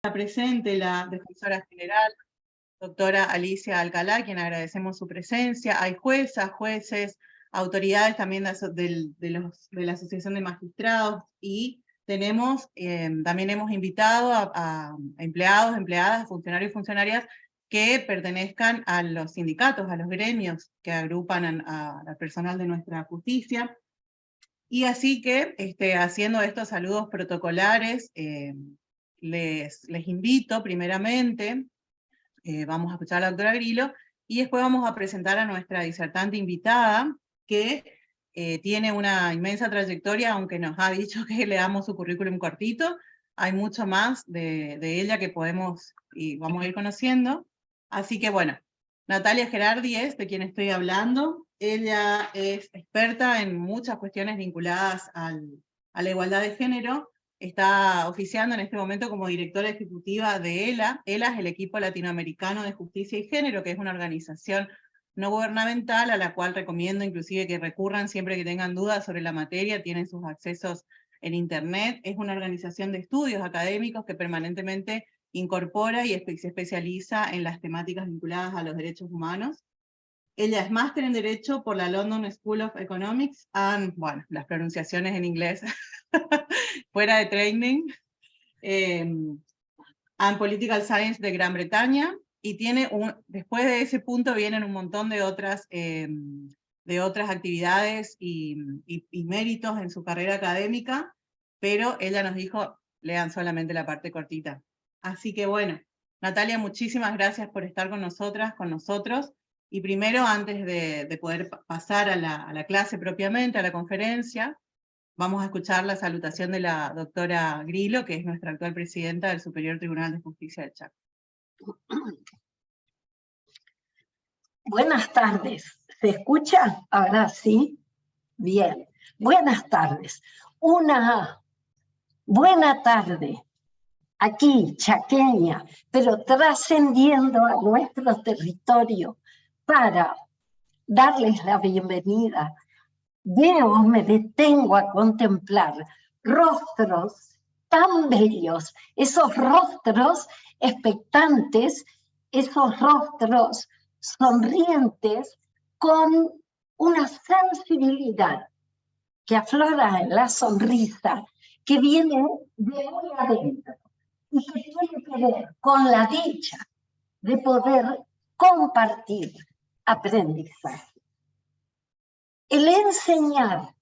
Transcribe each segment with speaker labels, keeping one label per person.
Speaker 1: Presente la defensora general, doctora Alicia Alcalá, a quien agradecemos su presencia. Hay juezas, jueces, autoridades también de la Asociación de Magistrados, y tenemos, también hemos invitado a empleados, empleadas, funcionarios y funcionarias que pertenezcan a los sindicatos, a los gremios que agrupan al personal de nuestra justicia. Y así que, haciendo estos saludos protocolares, les invito primeramente, vamos a escuchar a la doctora Grillo, y después vamos a presentar a nuestra disertante invitada, que tiene una inmensa trayectoria, aunque nos ha dicho que le damos su currículum cortito. Hay mucho más de ella que podemos y vamos a ir conociendo. Así que bueno, Natalia Gerardi es de quien estoy hablando. Ella es experta en muchas cuestiones vinculadas a la igualdad de género. Está oficiando en este momento como directora ejecutiva de ELA. ELA es el Equipo Latinoamericano de Justicia y Género, que es una organización no gubernamental a la cual recomiendo inclusive que recurran siempre que tengan dudas sobre la materia. Tienen sus accesos en internet. Es una organización de estudios académicos que permanentemente incorpora y se especializa en las temáticas vinculadas a los derechos humanos. Ella es máster en Derecho por la London School of Economics, bueno, las pronunciaciones en inglés, fuera de training, and Political Science de Gran Bretaña, y tiene después de ese punto vienen un montón de otras actividades y méritos en su carrera académica, pero ella nos dijo, lean solamente la parte cortita. Así que bueno, Natalia, muchísimas gracias por estar con nosotras, con nosotros. Y primero, antes de poder pasar a la clase propiamente, a la conferencia, vamos a escuchar la salutación de la doctora Grillo, que es nuestra actual presidenta del Superior Tribunal de Justicia del Chaco.
Speaker 2: Buenas tardes. ¿Se escucha? Ahora sí. Bien. Buenas tardes. Una buena tarde aquí, chaqueña, pero trascendiendo a nuestro territorio para darles la bienvenida. Me detengo a contemplar rostros tan bellos, esos rostros expectantes, esos rostros sonrientes, con una sensibilidad que aflora en la sonrisa, que viene de muy adentro y que tiene que ver con la dicha de poder compartir aprendizaje. El enseñar,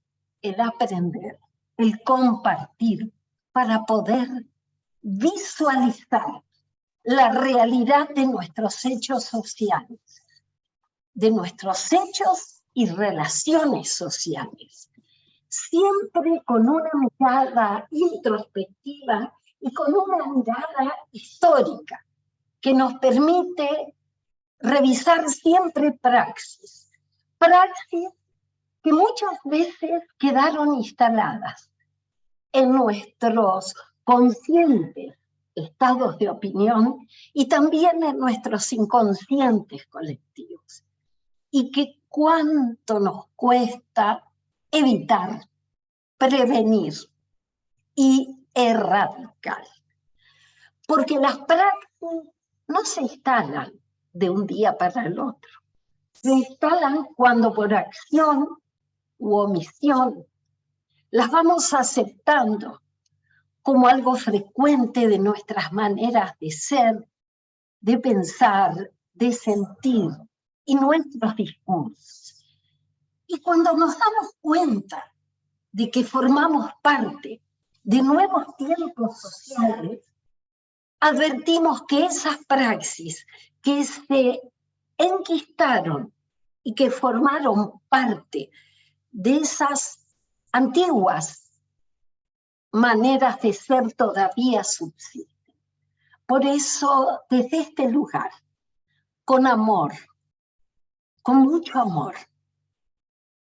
Speaker 2: el aprender, el compartir para poder visualizar la realidad de nuestros hechos sociales, de nuestros hechos y relaciones sociales, siempre con una mirada introspectiva y con una mirada histórica que nos permite revisar siempre praxis que muchas veces quedaron instaladas en nuestros conscientes estados de opinión y también en nuestros inconscientes colectivos, y que cuánto nos cuesta evitar, prevenir y erradicar. Porque las praxis no se instalan de un día para el otro. Se instalan cuando por acción u omisión las vamos aceptando como algo frecuente de nuestras maneras de ser, de pensar, de sentir y nuestros discursos. Y cuando nos damos cuenta de que formamos parte de nuevos tiempos sociales, advertimos que esas praxis que se enquistaron y que formaron parte de esas antiguas maneras de ser todavía subsisten. Por eso, desde este lugar, con amor, con mucho amor,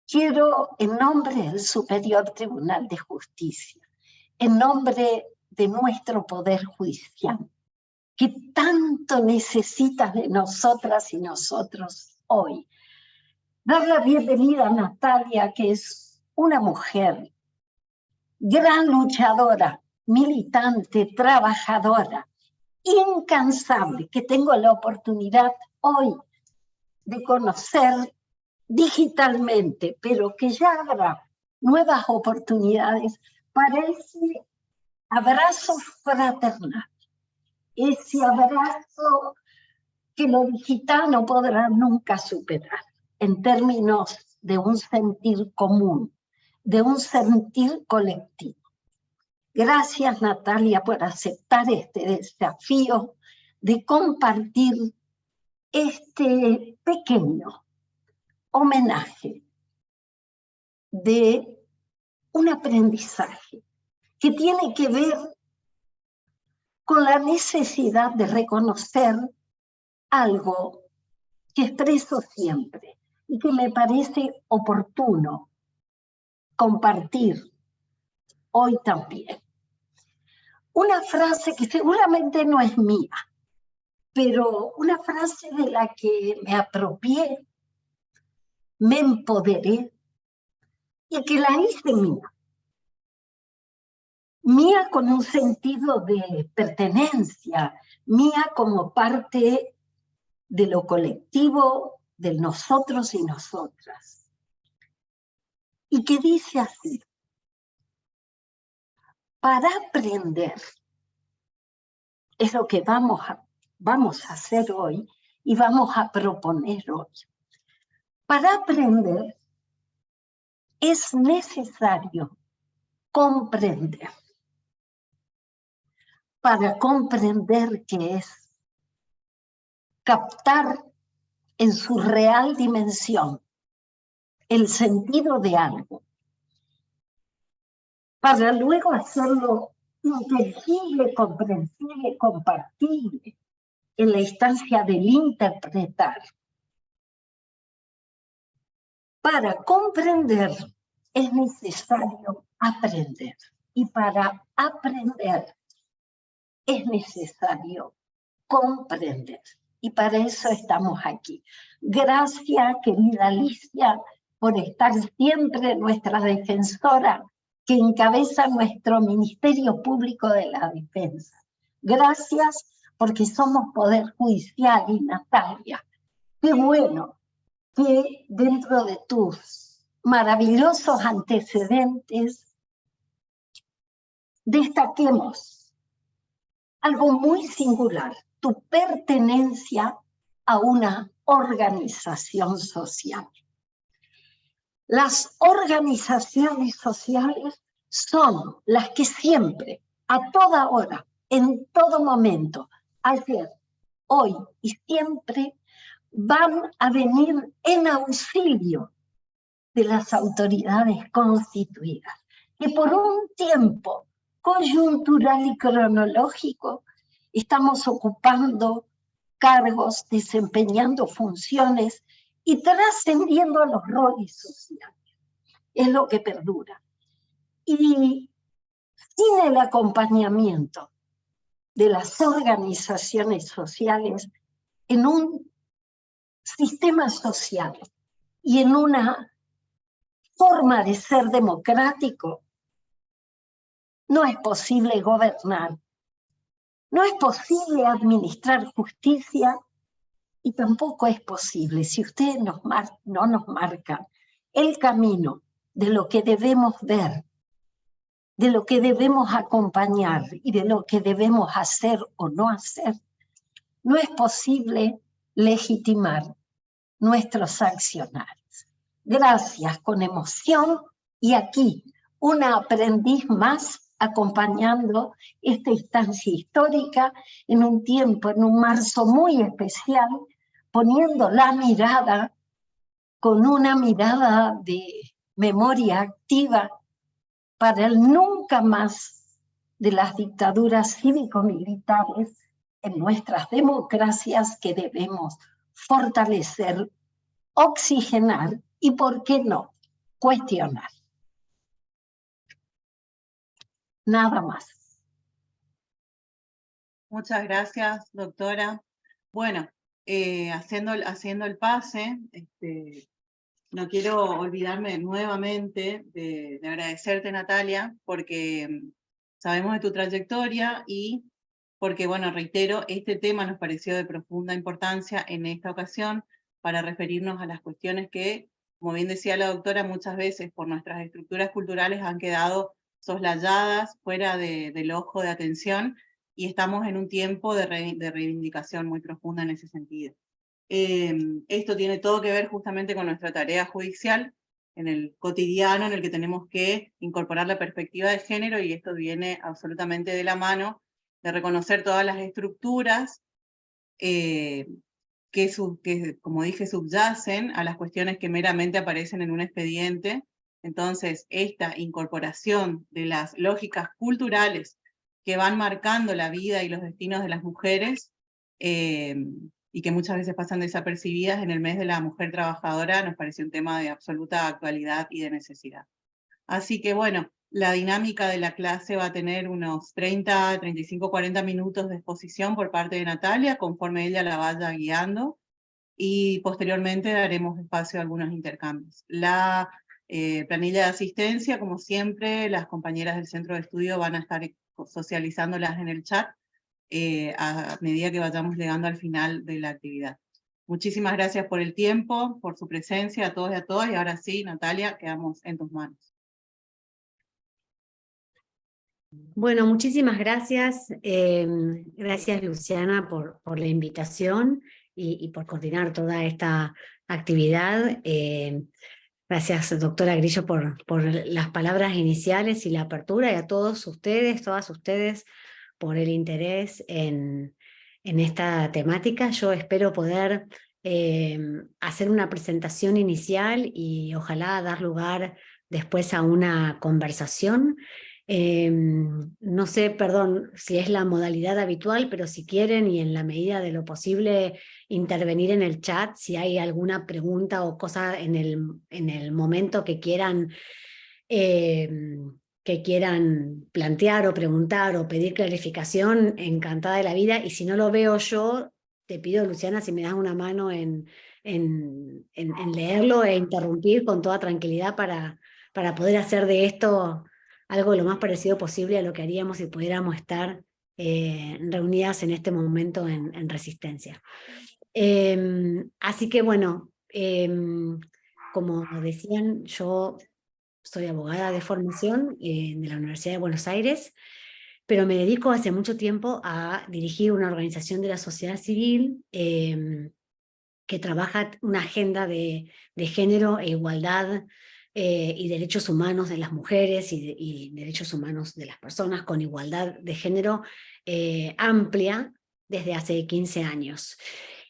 Speaker 2: quiero, en nombre del Superior Tribunal de Justicia, en nombre de nuestro Poder Judicial, que tanto necesita de nosotras y nosotros hoy, dar la bienvenida a Natalia, que es una mujer, gran luchadora, militante, trabajadora, incansable que tengo la oportunidad hoy de conocer digitalmente, pero que ya habrá nuevas oportunidades para ese abrazo fraternal, ese abrazo que lo digital no podrá nunca superar, en términos de un sentir común, de un sentir colectivo. Gracias, Natalia, por aceptar este desafío de compartir este pequeño homenaje de un aprendizaje que tiene que ver con la necesidad de reconocer algo que expreso siempre y que me parece oportuno compartir hoy también. Una frase que seguramente no es mía, pero una frase de la que me apropié, me empoderé y que la hice mía. Mía con un sentido de pertenencia, mía como parte de lo colectivo, del nosotros y nosotras. Y que dice así: para aprender, es lo que vamos a hacer hoy y vamos a proponer hoy. Para aprender es necesario comprender. Para comprender qué es captar en su real dimensión el sentido de algo, para luego hacerlo inteligible, comprensible, compartible en la instancia del interpretar. Para comprender es necesario aprender, y para aprender es necesario comprender. Y para eso estamos aquí. Gracias, querida Alicia, por estar siempre nuestra defensora que encabeza nuestro Ministerio Público de la Defensa. Gracias porque somos Poder Judicial, y Natalia, qué bueno que dentro de tus maravillosos antecedentes destaquemos algo muy singular: tu pertenencia a una organización social. Las organizaciones sociales son las que siempre, a toda hora, en todo momento, ayer, hoy y siempre, van a venir en auxilio de las autoridades constituidas, que por un tiempo coyuntural y cronológico estamos ocupando cargos, desempeñando funciones y trascendiendo los roles sociales. Es lo que perdura. Y sin el acompañamiento de las organizaciones sociales en un sistema social y en una forma de ser democrático, no es posible gobernar, no es posible administrar justicia, y tampoco es posible, si ustedes no nos marcan el camino de lo que debemos ver, de lo que debemos acompañar y de lo que debemos hacer o no hacer, no es posible legitimar nuestros accionarios. Gracias, con emoción, y aquí una aprendiz más acompañando esta instancia histórica en un tiempo, en un marzo muy especial, poniendo la mirada con una mirada de memoria activa para el nunca más de las dictaduras cívico-militares en nuestras democracias, que debemos fortalecer, oxigenar y, ¿por qué no?, cuestionar. Nada más.
Speaker 1: Muchas gracias, doctora. Bueno, haciendo el pase, no quiero olvidarme nuevamente de agradecerte, Natalia, porque sabemos de tu trayectoria y porque, bueno, reitero, este tema nos pareció de profunda importancia en esta ocasión para referirnos a las cuestiones que, como bien decía la doctora, muchas veces por nuestras estructuras culturales han quedado soslayadas, fuera del ojo de atención, y estamos en un tiempo de reivindicación muy profunda en ese sentido. Esto tiene todo que ver justamente con nuestra tarea judicial, en el cotidiano, en el que tenemos que incorporar la perspectiva de género, y esto viene absolutamente de la mano de reconocer todas las estructuras que, como dije, subyacen a las cuestiones que meramente aparecen en un expediente. Entonces, esta incorporación de las lógicas culturales que van marcando la vida y los destinos de las mujeres, y que muchas veces pasan desapercibidas en el mes de la mujer trabajadora, nos pareció un tema de absoluta actualidad y de necesidad. Así que bueno, la dinámica de la clase va a tener unos 30, 35, 40 minutos de exposición por parte de Natalia, conforme ella la vaya guiando, y posteriormente daremos espacio a algunos intercambios. La planilla de asistencia, como siempre, las compañeras del centro de estudio van a estar socializándolas en el chat a medida que vayamos llegando al final de la actividad. Muchísimas gracias por el tiempo, por su presencia a todos y a todas, y ahora sí, Natalia, quedamos en tus manos.
Speaker 3: Bueno, muchísimas gracias. Gracias, Luciana, por la invitación y por coordinar toda esta actividad. Gracias, doctora Grillo, por las palabras iniciales y la apertura, y a todos ustedes, todas ustedes, por el interés en esta temática. Yo espero poder hacer una presentación inicial y ojalá dar lugar después a una conversación. No sé, perdón, si es la modalidad habitual, pero si quieren y en la medida de lo posible intervenir en el chat, si hay alguna pregunta o cosa en el momento que quieran plantear o preguntar o pedir clarificación, encantada de la vida. Y si no lo veo yo, te pido, Luciana, si me das una mano en leerlo e interrumpir con toda tranquilidad para poder hacer de esto algo lo más parecido posible a lo que haríamos si pudiéramos estar reunidas en este momento en Resistencia. Así que bueno, como decían, yo soy abogada de formación de la Universidad de Buenos Aires, pero me dedico hace mucho tiempo a dirigir una organización de la sociedad civil que trabaja una agenda de género e igualdad y derechos humanos de las mujeres y derechos humanos de las personas con igualdad de género amplia desde hace 15 años.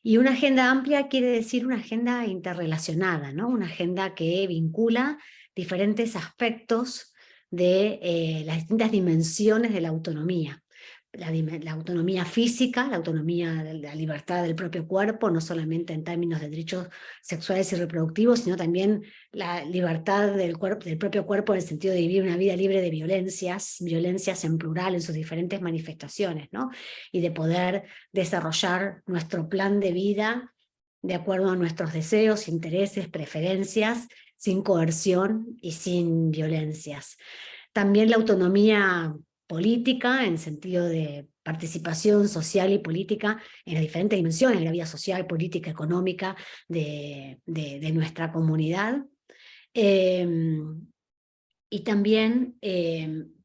Speaker 3: Y una agenda amplia quiere decir una agenda interrelacionada, ¿no? Una agenda que vincula diferentes aspectos de las distintas dimensiones de la autonomía. La autonomía física, la autonomía de la libertad del propio cuerpo, no solamente en términos de derechos sexuales y reproductivos, sino también la libertad del propio cuerpo en el sentido de vivir una vida libre de violencias en plural, en sus diferentes manifestaciones, ¿no? Y de poder desarrollar nuestro plan de vida de acuerdo a nuestros deseos, intereses, preferencias, sin coerción y sin violencias. También la autonomía política, en sentido de participación social y política en las diferentes dimensiones de la vida social, política, económica de nuestra comunidad. Y también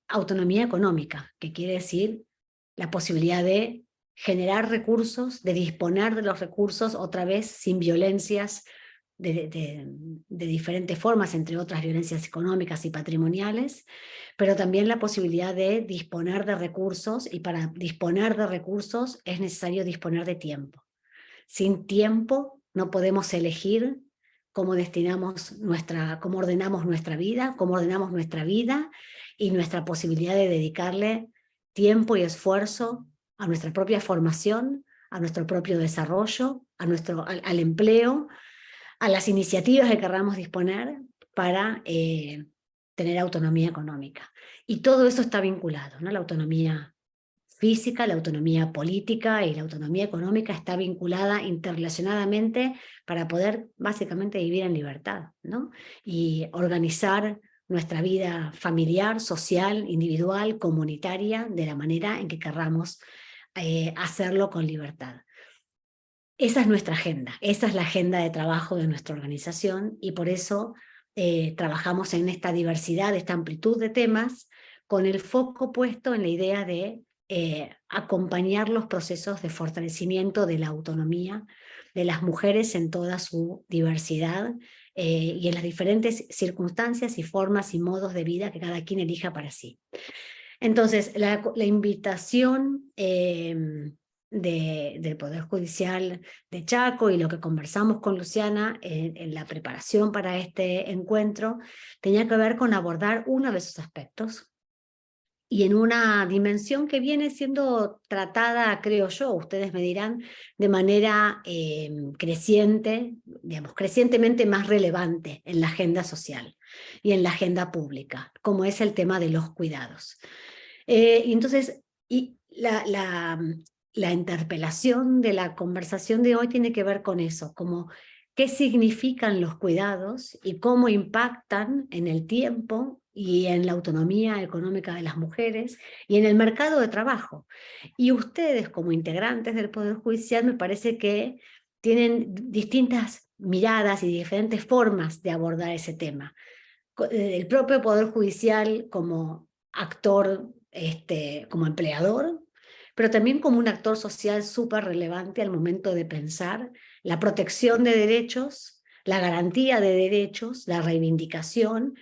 Speaker 3: autonomía económica, que quiere decir la posibilidad de generar recursos, de disponer de los recursos otra vez sin violencias de diferentes formas, entre otras violencias económicas y patrimoniales, pero también la posibilidad de disponer de recursos, y para disponer de recursos es necesario disponer de tiempo. Sin tiempo no podemos elegir cómo cómo ordenamos nuestra vida y nuestra posibilidad de dedicarle tiempo y esfuerzo a nuestra propia formación, a nuestro propio desarrollo, al empleo, a las iniciativas que querramos disponer para tener autonomía económica. Y todo eso está vinculado, ¿no? La autonomía física, la autonomía política y la autonomía económica está vinculada interrelacionadamente para poder básicamente vivir en libertad, ¿no? Y organizar nuestra vida familiar, social, individual, comunitaria, de la manera en que querramos hacerlo con libertad. Esa es nuestra agenda, esa es la agenda de trabajo de nuestra organización y por eso trabajamos en esta diversidad, esta amplitud de temas, con el foco puesto en la idea de acompañar los procesos de fortalecimiento de la autonomía de las mujeres en toda su diversidad y en las diferentes circunstancias y formas y modos de vida que cada quien elija para sí. Entonces, la invitación del Poder Judicial de Chaco y lo que conversamos con Luciana en la preparación para este encuentro tenía que ver con abordar uno de esos aspectos y en una dimensión que viene siendo tratada, creo yo, ustedes me dirán, de manera creciente, digamos, crecientemente más relevante en la agenda social y en la agenda pública, como es el tema de los cuidados. Y entonces, la interpelación de la conversación de hoy tiene que ver con eso, como qué significan los cuidados y cómo impactan en el tiempo y en la autonomía económica de las mujeres y en el mercado de trabajo. Y ustedes como integrantes del Poder Judicial me parece que tienen distintas miradas y diferentes formas de abordar ese tema. El propio Poder Judicial como actor, como empleador, pero también como un actor social súper relevante al momento de pensar la protección de derechos, la garantía de derechos, la reivindicación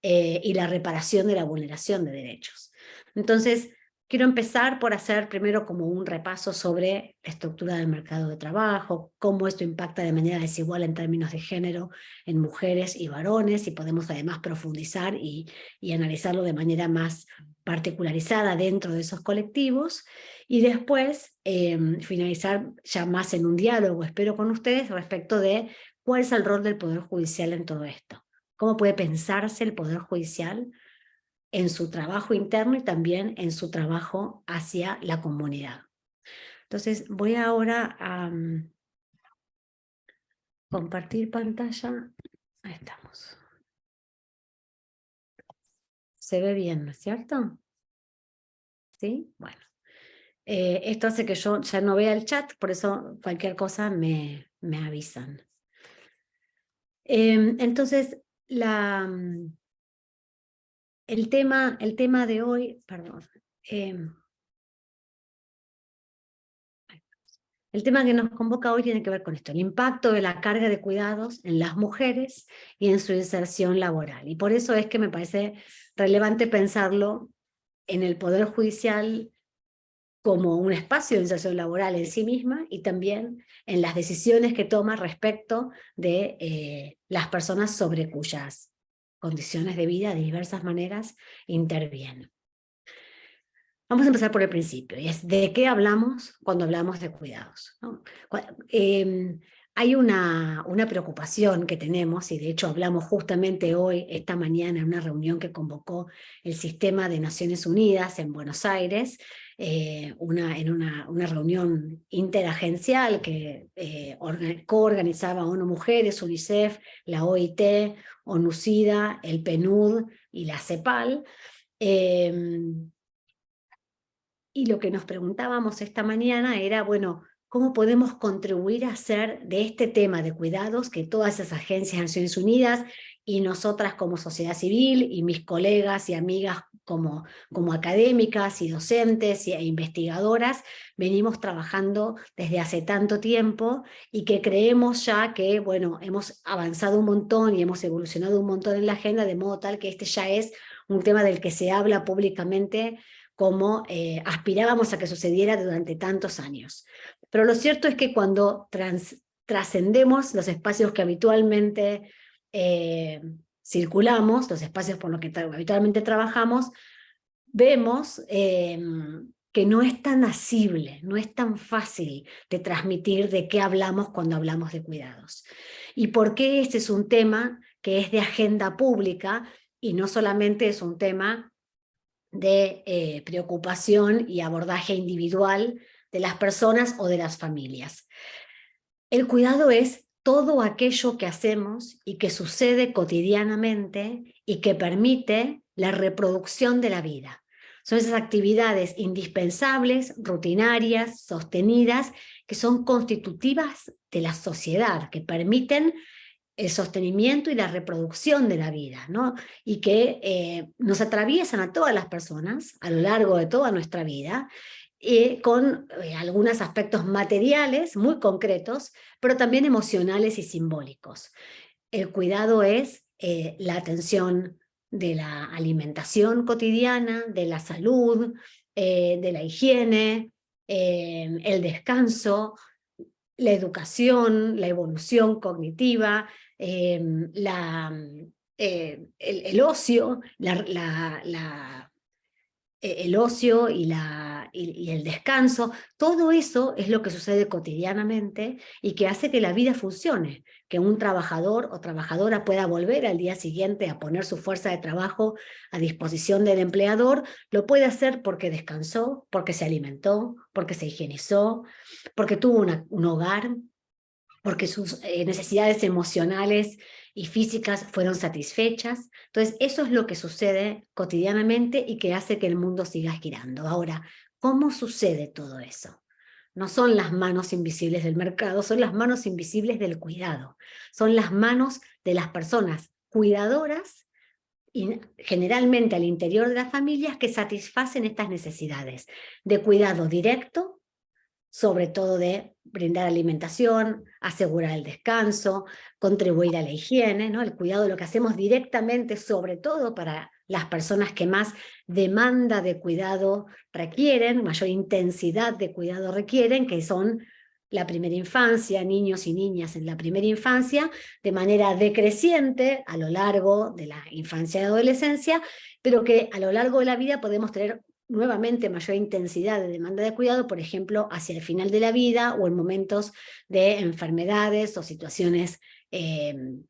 Speaker 3: y la reparación de la vulneración de derechos. Entonces, quiero empezar por hacer primero como un repaso sobre la estructura del mercado de trabajo, cómo esto impacta de manera desigual en términos de género en mujeres y varones, y podemos además profundizar y analizarlo de manera más particularizada dentro de esos colectivos, y después finalizar ya más en un diálogo, espero, con ustedes respecto de cuál es el rol del Poder Judicial en todo esto. ¿Cómo puede pensarse el Poder Judicial en su trabajo interno y también en su trabajo hacia la comunidad? Entonces voy ahora a compartir pantalla. Ahí estamos. Se ve bien, ¿no es cierto? ¿Sí? Bueno. Esto hace que yo ya no vea el chat, por eso cualquier cosa me avisan. Entonces, el tema de hoy, perdón, el tema que nos convoca hoy tiene que ver con esto, el impacto de la carga de cuidados en las mujeres y en su inserción laboral. Y por eso es que me parece relevante pensarlo en el Poder Judicial como un espacio de inserción laboral en sí misma y también en las decisiones que toma respecto de las personas sobre cuyas condiciones de vida de diversas maneras intervienen. Vamos a empezar por el principio, y es ¿de qué hablamos cuando hablamos de cuidados? ¿No? Hay una preocupación que tenemos, y de hecho hablamos justamente hoy, esta mañana, en una reunión que convocó el Sistema de Naciones Unidas en Buenos Aires, en una reunión interagencial que coorganizaba ONU Mujeres, UNICEF, la OIT, ONU-SIDA, el PNUD y la CEPAL. Y lo que nos preguntábamos esta mañana era, bueno, ¿cómo podemos contribuir a hacer de este tema de cuidados que todas esas agencias de Naciones Unidas y nosotras como sociedad civil y mis colegas y amigas como académicas y docentes e investigadoras venimos trabajando desde hace tanto tiempo y que creemos ya que, bueno, hemos avanzado un montón y hemos evolucionado un montón en la agenda, de modo tal que este ya es un tema del que se habla públicamente como aspirábamos a que sucediera durante tantos años. Pero lo cierto es que cuando trascendemos los espacios que habitualmente circulamos, los espacios por los que habitualmente trabajamos, vemos que no es tan asible, no es tan fácil de transmitir de qué hablamos cuando hablamos de cuidados. Y por qué este es un tema que es de agenda pública y no solamente es un tema de preocupación y abordaje individual de las personas o de las familias. El cuidado es todo aquello que hacemos y que sucede cotidianamente y que permite la reproducción de la vida. Son esas actividades indispensables, rutinarias, sostenidas, que son constitutivas de la sociedad, que permiten el sostenimiento y la reproducción de la vida, ¿no? Y que nos atraviesan a todas las personas a lo largo de toda nuestra vida, con algunos aspectos materiales muy concretos, pero también emocionales y simbólicos. El cuidado es la atención de la alimentación cotidiana, de la salud, de la higiene, el descanso, la educación, la evolución cognitiva, el ocio, el ocio y el descanso. Todo eso es lo que sucede cotidianamente y que hace que la vida funcione, que un trabajador o trabajadora pueda volver al día siguiente a poner su fuerza de trabajo a disposición del empleador. Lo puede hacer porque descansó, porque se alimentó, porque se higienizó, porque tuvo un hogar, porque sus necesidades emocionales y físicas fueron satisfechas. Entonces, eso es lo que sucede cotidianamente y que hace que el mundo siga girando. Ahora, ¿cómo sucede todo eso? No son las manos invisibles del mercado, son las manos invisibles del cuidado. Son las manos de las personas cuidadoras y generalmente al interior de las familias que satisfacen estas necesidades de cuidado directo, sobre todo de brindar alimentación, asegurar el descanso, contribuir a la higiene, ¿no? El cuidado, lo que hacemos directamente, sobre todo para las personas que más demanda de cuidado requieren, mayor intensidad de cuidado requieren, que son la primera infancia, niños y niñas en la primera infancia, de manera decreciente a lo largo de la infancia y adolescencia, pero que a lo largo de la vida podemos tener nuevamente mayor intensidad de demanda de cuidado, por ejemplo, hacia el final de la vida o en momentos de enfermedades o situaciones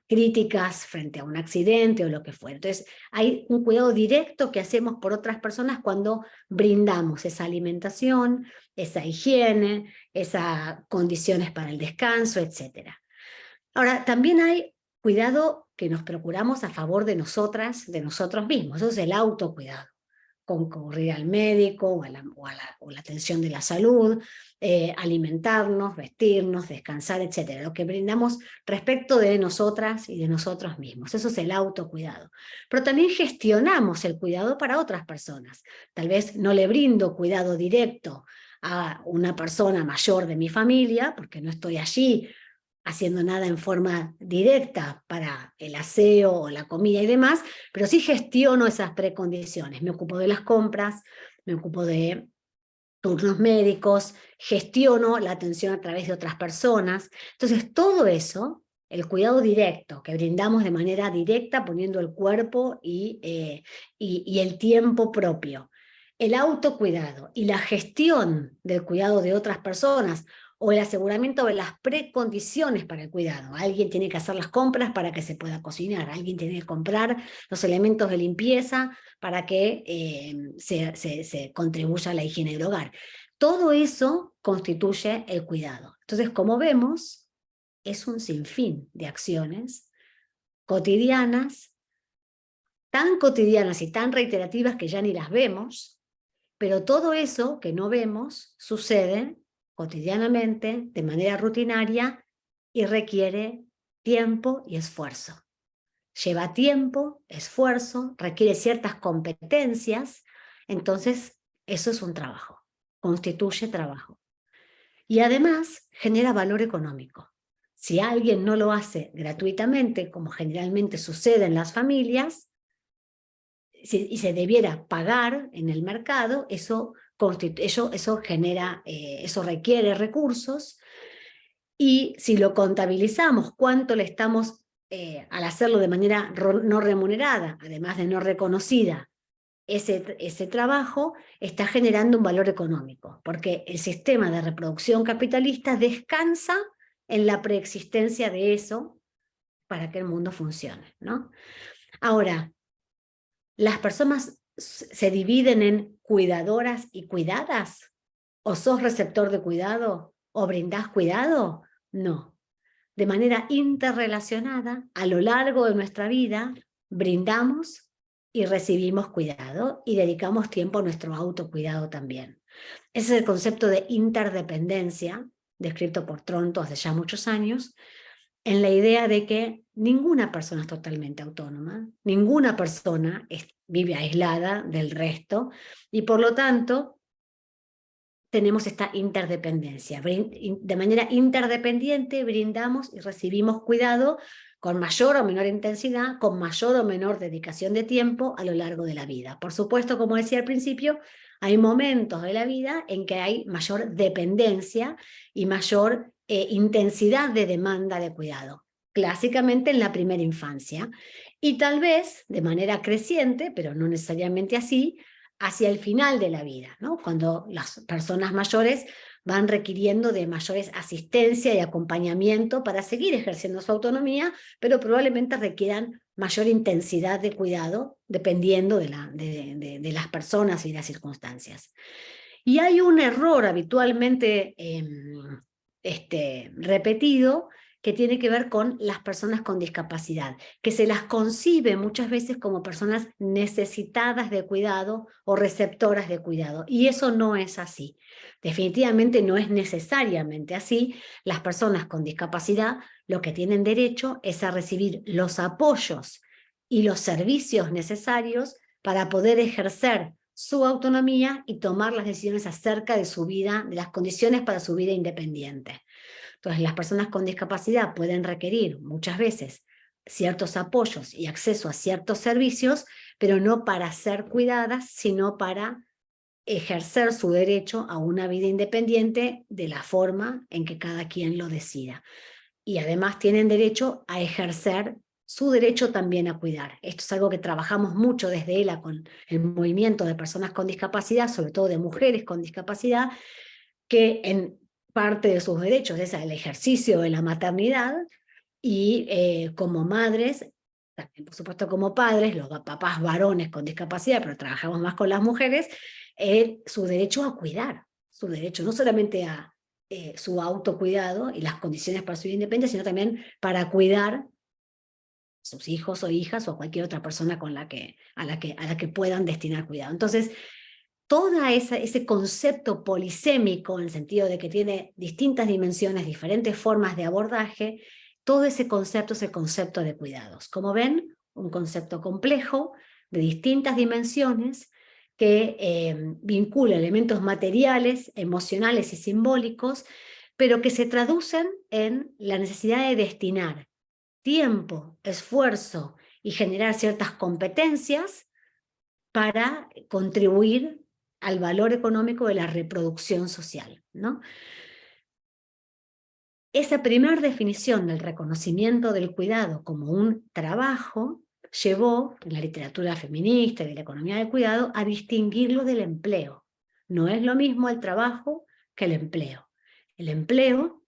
Speaker 3: críticas frente a un accidente o lo que fuera. Entonces, hay un cuidado directo que hacemos por otras personas cuando brindamos esa alimentación, esa higiene, esas condiciones para el descanso, etc. Ahora, también hay cuidado que nos procuramos a favor de nosotras, de nosotros mismos. Eso es el autocuidado. Concurrir al médico o la atención de la salud, alimentarnos, vestirnos, descansar, etc. Lo que brindamos respecto de nosotras y de nosotros mismos. Eso es el autocuidado. Pero también gestionamos el cuidado para otras personas. Tal vez no le brindo cuidado directo a una persona mayor de mi familia, porque no estoy allí haciendo nada en forma directa para el aseo o la comida y demás, pero sí gestiono esas precondiciones. Me ocupo de las compras, me ocupo de turnos médicos, gestiono la atención a través de otras personas. Entonces, todo eso, el cuidado directo que brindamos de manera directa, poniendo el cuerpo y el tiempo propio, el autocuidado y la gestión del cuidado de otras personas, o el aseguramiento de las precondiciones para el cuidado. Alguien tiene que hacer las compras para que se pueda cocinar, alguien tiene que comprar los elementos de limpieza para que se contribuya a la higiene del hogar. Todo eso constituye el cuidado. Entonces, como vemos, es un sinfín de acciones cotidianas, tan cotidianas y tan reiterativas que ya ni las vemos, pero todo eso que no vemos sucede cotidianamente, de manera rutinaria, y requiere tiempo y esfuerzo. Lleva tiempo, esfuerzo, requiere ciertas competencias, entonces eso es un trabajo, constituye trabajo. Y además genera valor económico. Si alguien no lo hace gratuitamente, como generalmente sucede en las familias, y se debiera pagar en el mercado, eso genera, eso requiere recursos, y si lo contabilizamos, cuánto le estamos, al hacerlo de manera no remunerada, además de no reconocida, ese trabajo está generando un valor económico, porque el sistema de reproducción capitalista descansa en la preexistencia de eso para que el mundo funcione, ¿no? Ahora, ¿las personas se dividen en cuidadoras y cuidadas? ¿O sos receptor de cuidado? ¿O brindás cuidado? No. De manera interrelacionada, a lo largo de nuestra vida, brindamos y recibimos cuidado y dedicamos tiempo a nuestro autocuidado también. Ese es el concepto de interdependencia, descrito por Tronto hace ya muchos años, en la idea de que ninguna persona es totalmente autónoma, ninguna persona vive aislada del resto, y por lo tanto tenemos esta interdependencia. De manera interdependiente brindamos y recibimos cuidado con mayor o menor intensidad, con mayor o menor dedicación de tiempo a lo largo de la vida. Por supuesto, como decía al principio, hay momentos de la vida en que hay mayor dependencia y mayor intensidad de demanda de cuidado, clásicamente en la primera infancia, y tal vez de manera creciente, pero no necesariamente así, hacia el final de la vida, ¿no? Cuando las personas mayores van requiriendo de mayores asistencia y acompañamiento para seguir ejerciendo su autonomía, pero probablemente requieran mayor intensidad de cuidado dependiendo de las personas y las circunstancias. Y hay un error habitualmente repetido que tiene que ver con las personas con discapacidad, que se las concibe muchas veces como personas necesitadas de cuidado o receptoras de cuidado, y eso no es así. Definitivamente no es necesariamente así. Las personas con discapacidad lo que tienen derecho es a recibir los apoyos y los servicios necesarios para poder ejercer su autonomía y tomar las decisiones acerca de su vida, de las condiciones para su vida independiente. Entonces, las personas con discapacidad pueden requerir muchas veces ciertos apoyos y acceso a ciertos servicios, pero no para ser cuidadas, sino para ejercer su derecho a una vida independiente de la forma en que cada quien lo decida. Y además tienen derecho a ejercer su derecho también a cuidar. Esto es algo que trabajamos mucho desde ELA con el movimiento de personas con discapacidad, sobre todo de mujeres con discapacidad, que en parte de sus derechos es el ejercicio de la maternidad, y como madres, también por supuesto como padres, los papás varones con discapacidad, pero trabajamos más con las mujeres, su derecho a cuidar, su derecho no solamente a su autocuidado y las condiciones para su vida independiente, sino también para cuidar sus hijos o hijas o cualquier otra persona a la que puedan destinar cuidado. Entonces, todo ese concepto polisémico, en el sentido de que tiene distintas dimensiones, diferentes formas de abordaje, todo ese concepto es el concepto de cuidados. Como ven, un concepto complejo, de distintas dimensiones, que vincula elementos materiales, emocionales y simbólicos, pero que se traducen en la necesidad de destinar tiempo, esfuerzo y generar ciertas competencias para contribuir al valor económico de la reproducción social, ¿no? Esa primera definición del reconocimiento del cuidado como un trabajo llevó, en la literatura feminista y de la economía del cuidado, a distinguirlo del empleo. No es lo mismo el trabajo que el empleo. El empleo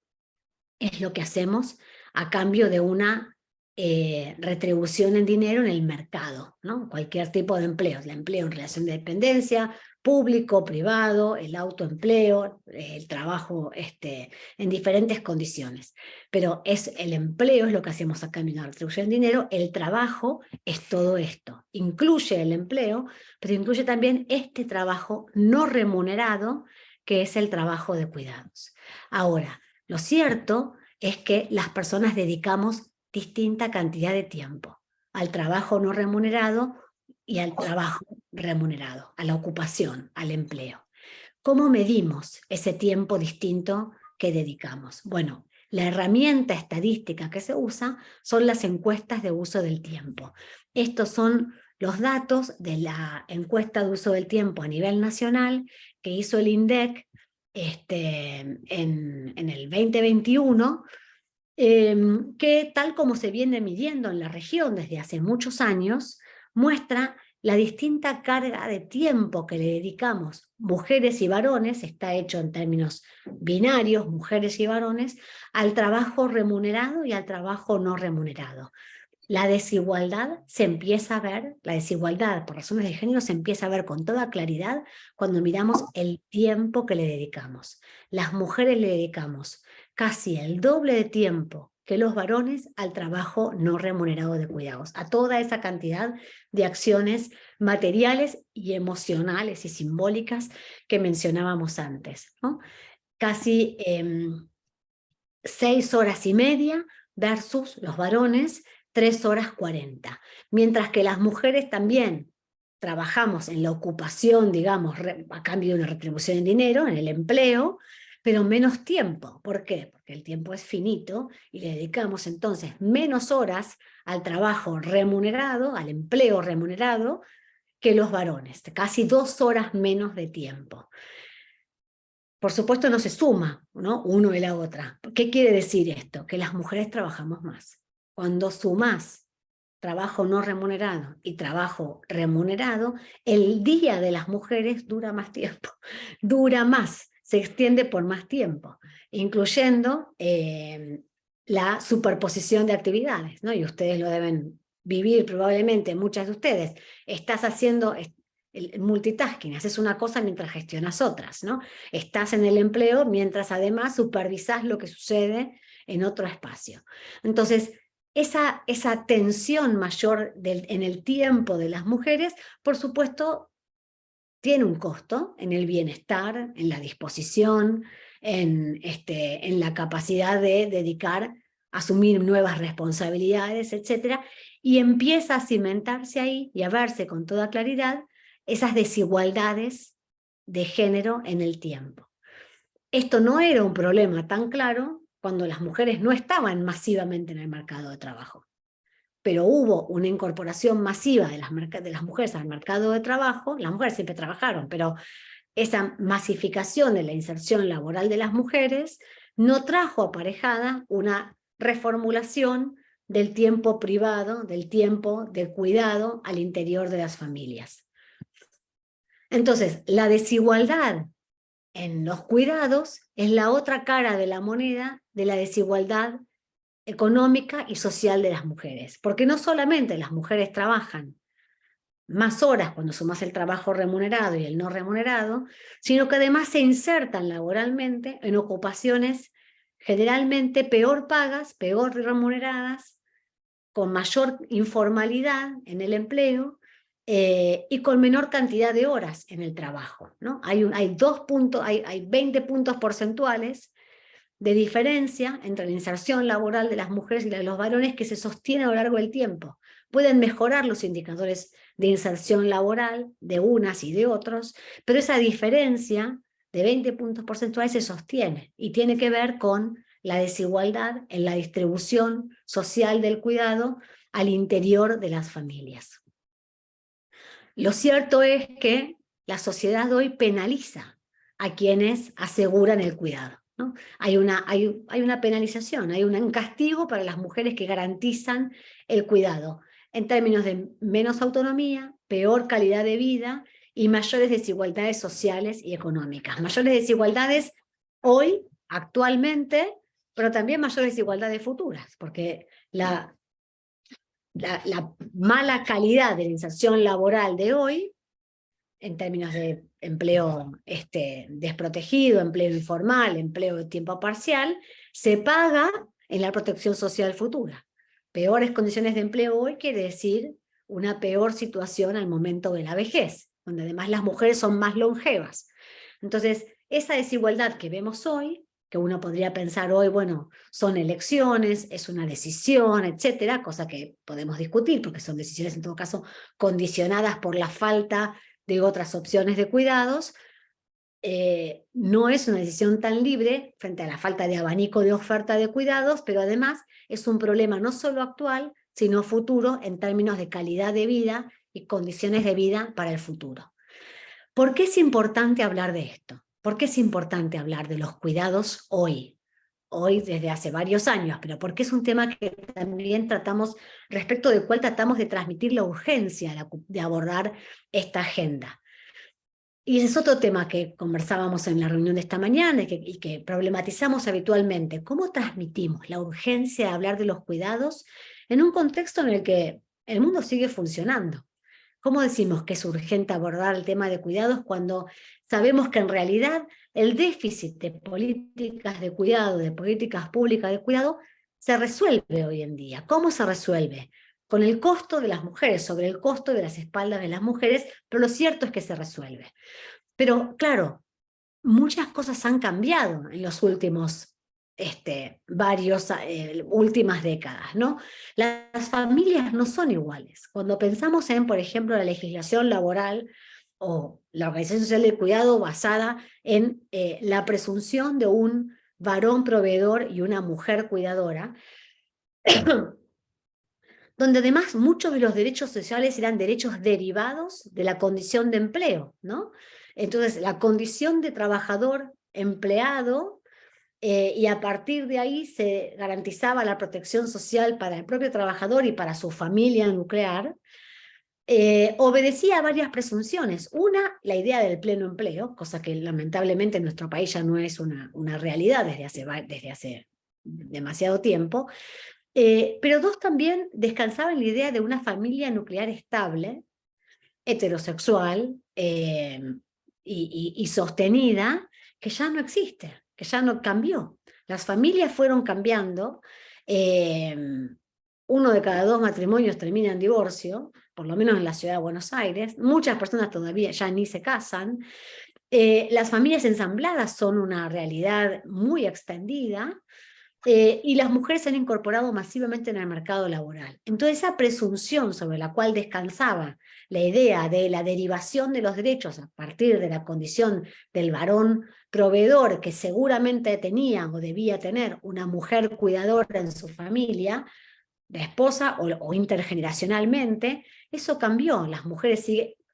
Speaker 3: es lo que hacemos a cambio de una retribución en dinero en el mercado, ¿no? Cualquier tipo de empleo, el empleo en relación de dependencia, público, privado, el autoempleo, el trabajo en diferentes condiciones. Pero el empleo es lo que hacemos a cambio de una retribución en dinero, el trabajo es todo esto. Incluye el empleo, pero incluye también este trabajo no remunerado, que es el trabajo de cuidados. Ahora, lo cierto es que las personas dedicamos distinta cantidad de tiempo al trabajo no remunerado y al trabajo remunerado, a la ocupación, al empleo. ¿Cómo medimos ese tiempo distinto que dedicamos? Bueno, la herramienta estadística que se usa son las encuestas de uso del tiempo. Estos son los datos de la encuesta de uso del tiempo a nivel nacional que hizo el INDEC en el 2021, que tal como se viene midiendo en la región desde hace muchos años, muestra la distinta carga de tiempo que le dedicamos mujeres y varones, está hecho en términos binarios, mujeres y varones, al trabajo remunerado y al trabajo no remunerado. La desigualdad se empieza a ver, la desigualdad por razones de género se empieza a ver con toda claridad cuando miramos el tiempo que le dedicamos. Las mujeres le dedicamos casi el doble de tiempo que los varones al trabajo no remunerado de cuidados, a toda esa cantidad de acciones materiales y emocionales y simbólicas que mencionábamos antes, ¿no? Casi 6 horas y media versus los varones 3 horas 40. Mientras que las mujeres también trabajamos en la ocupación, digamos, a cambio de una retribución en dinero, en el empleo, pero menos tiempo. ¿Por qué? Porque el tiempo es finito y le dedicamos entonces menos horas al trabajo remunerado, al empleo remunerado, que los varones, casi 2 horas menos de tiempo. Por supuesto no se suma, ¿no? Uno y la otra. ¿Qué quiere decir esto? Que las mujeres trabajamos más. Cuando sumás trabajo no remunerado y trabajo remunerado, el día de las mujeres dura más tiempo, dura más, se extiende por más tiempo, incluyendo la superposición de actividades, ¿no? Y ustedes lo deben vivir probablemente, muchas de ustedes. Estás haciendo el multitasking, haces una cosa mientras gestionas otras, ¿no? Estás en el empleo mientras además supervisás lo que sucede en otro espacio. Entonces, esa tensión mayor en el tiempo de las mujeres, por supuesto, tiene un costo en el bienestar, en la disposición, en la capacidad de dedicar, asumir nuevas responsabilidades, etc. Y empieza a cimentarse ahí y a verse con toda claridad esas desigualdades de género en el tiempo. Esto no era un problema tan claro cuando las mujeres no estaban masivamente en el mercado de trabajo. Pero hubo una incorporación masiva de las mujeres al mercado de trabajo. Las mujeres siempre trabajaron, pero esa masificación de la inserción laboral de las mujeres no trajo aparejada una reformulación del tiempo privado, del tiempo de cuidado al interior de las familias. Entonces, la desigualdad en los cuidados es la otra cara de la moneda de la desigualdad económica y social de las mujeres, porque no solamente las mujeres trabajan más horas cuando sumas el trabajo remunerado y el no remunerado, sino que además se insertan laboralmente en ocupaciones generalmente peor pagas, peor remuneradas, con mayor informalidad en el empleo y con menor cantidad de horas en el trabajo, ¿no? Hay 20 puntos porcentuales de diferencia entre la inserción laboral de las mujeres y la de los varones que se sostiene a lo largo del tiempo. Pueden mejorar los indicadores de inserción laboral de unas y de otros, pero esa diferencia de 20 puntos porcentuales se sostiene y tiene que ver con la desigualdad en la distribución social del cuidado al interior de las familias. Lo cierto es que la sociedad hoy penaliza a quienes aseguran el cuidado, ¿no? Hay una penalización, hay un castigo para las mujeres que garantizan el cuidado, en términos de menos autonomía, peor calidad de vida y mayores desigualdades sociales y económicas. Mayores desigualdades hoy, actualmente, pero también mayores desigualdades futuras, porque la mala calidad de la inserción laboral de hoy, en términos de empleo desprotegido, empleo informal, empleo de tiempo parcial, se paga en la protección social futura. Peores condiciones de empleo hoy quiere decir una peor situación al momento de la vejez, donde además las mujeres son más longevas. Entonces, esa desigualdad que vemos hoy, que uno podría pensar hoy, bueno, son elecciones, es una decisión, etcétera, cosa que podemos discutir, porque son decisiones en todo caso condicionadas por la falta de otras opciones de cuidados, no es una decisión tan libre frente a la falta de abanico de oferta de cuidados, pero además es un problema no solo actual, sino futuro en términos de calidad de vida y condiciones de vida para el futuro. ¿Por qué es importante hablar de esto? ¿Por qué es importante hablar de los cuidados hoy? Hoy desde hace varios años, pero porque es un tema que también tratamos, respecto del cual tratamos de transmitir la urgencia de abordar esta agenda. Y ese es otro tema que conversábamos en la reunión de esta mañana y que problematizamos habitualmente. ¿Cómo transmitimos la urgencia de hablar de los cuidados en un contexto en el que el mundo sigue funcionando? ¿Cómo decimos que es urgente abordar el tema de cuidados cuando sabemos que en realidad el déficit de políticas de cuidado, de políticas públicas de cuidado, se resuelve hoy en día. ¿Cómo se resuelve? Con el costo de las mujeres, sobre el costo de las espaldas de las mujeres, pero lo cierto es que se resuelve. Pero claro, muchas cosas han cambiado en los últimos últimas décadas, ¿no? Las familias no son iguales. Cuando pensamos en, por ejemplo, la legislación laboral o la organización social del cuidado basada en la presunción de un varón proveedor y una mujer cuidadora, donde además muchos de los derechos sociales eran derechos derivados de la condición de empleo, ¿no? Entonces, la condición de trabajador empleado, y a partir de ahí se garantizaba la protección social para el propio trabajador y para su familia nuclear, obedecía a varias presunciones. Una, la idea del pleno empleo, cosa que lamentablemente en nuestro país ya no es una realidad desde hace demasiado tiempo. Pero dos, también descansaba en la idea de una familia nuclear estable, heterosexual y sostenida, que ya no existe, que ya no cambió. Las familias fueron cambiando. 1 de cada 2 matrimonios termina en divorcio, por lo menos en la ciudad de Buenos Aires. Muchas personas todavía ya ni se casan. Las familias ensambladas son una realidad muy extendida. Y las mujeres se han incorporado masivamente en el mercado laboral. Entonces, esa presunción sobre la cual descansaba la idea de la derivación de los derechos a partir de la condición del varón proveedor, que seguramente tenía o debía tener una mujer cuidadora en su familia, la esposa o intergeneracionalmente, eso cambió. Las mujeres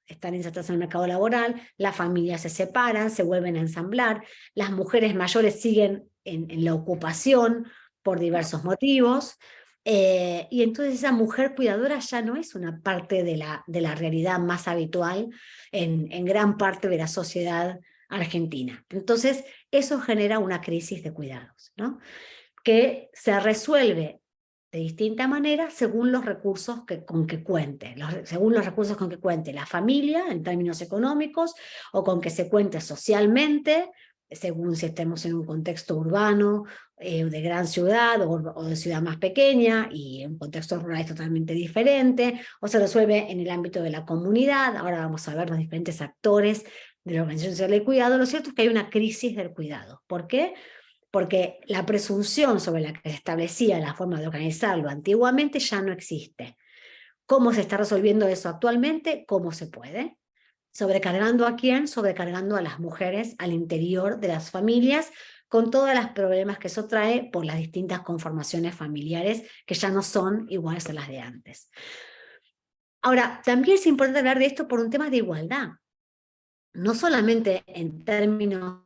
Speaker 3: están insertadas en el mercado laboral, las familias se separan, se vuelven a ensamblar, las mujeres mayores siguen en la ocupación por diversos motivos, y entonces esa mujer cuidadora ya no es una parte de la realidad más habitual en gran parte de la sociedad argentina. Entonces eso genera una crisis de cuidados, ¿no? Que se resuelve de distinta manera según los recursos con que cuente, según los recursos con que cuente la familia en términos económicos, o con que se cuente socialmente, según si estemos en un contexto urbano, de gran ciudad o de ciudad más pequeña, y en un contexto rural es totalmente diferente, o se resuelve en el ámbito de la comunidad. Ahora vamos a ver los diferentes actores de la Organización Social del Cuidado. Lo cierto es que hay una crisis del cuidado. ¿Por qué? Porque la presunción sobre la que se establecía la forma de organizarlo antiguamente ya no existe. ¿Cómo se está resolviendo eso actualmente? ¿Cómo se puede? ¿Sobrecargando a quién? Sobrecargando a las mujeres al interior de las familias, con todos los problemas que eso trae por las distintas conformaciones familiares que ya no son iguales a las de antes. Ahora, también es importante hablar de esto por un tema de igualdad, no solamente en términos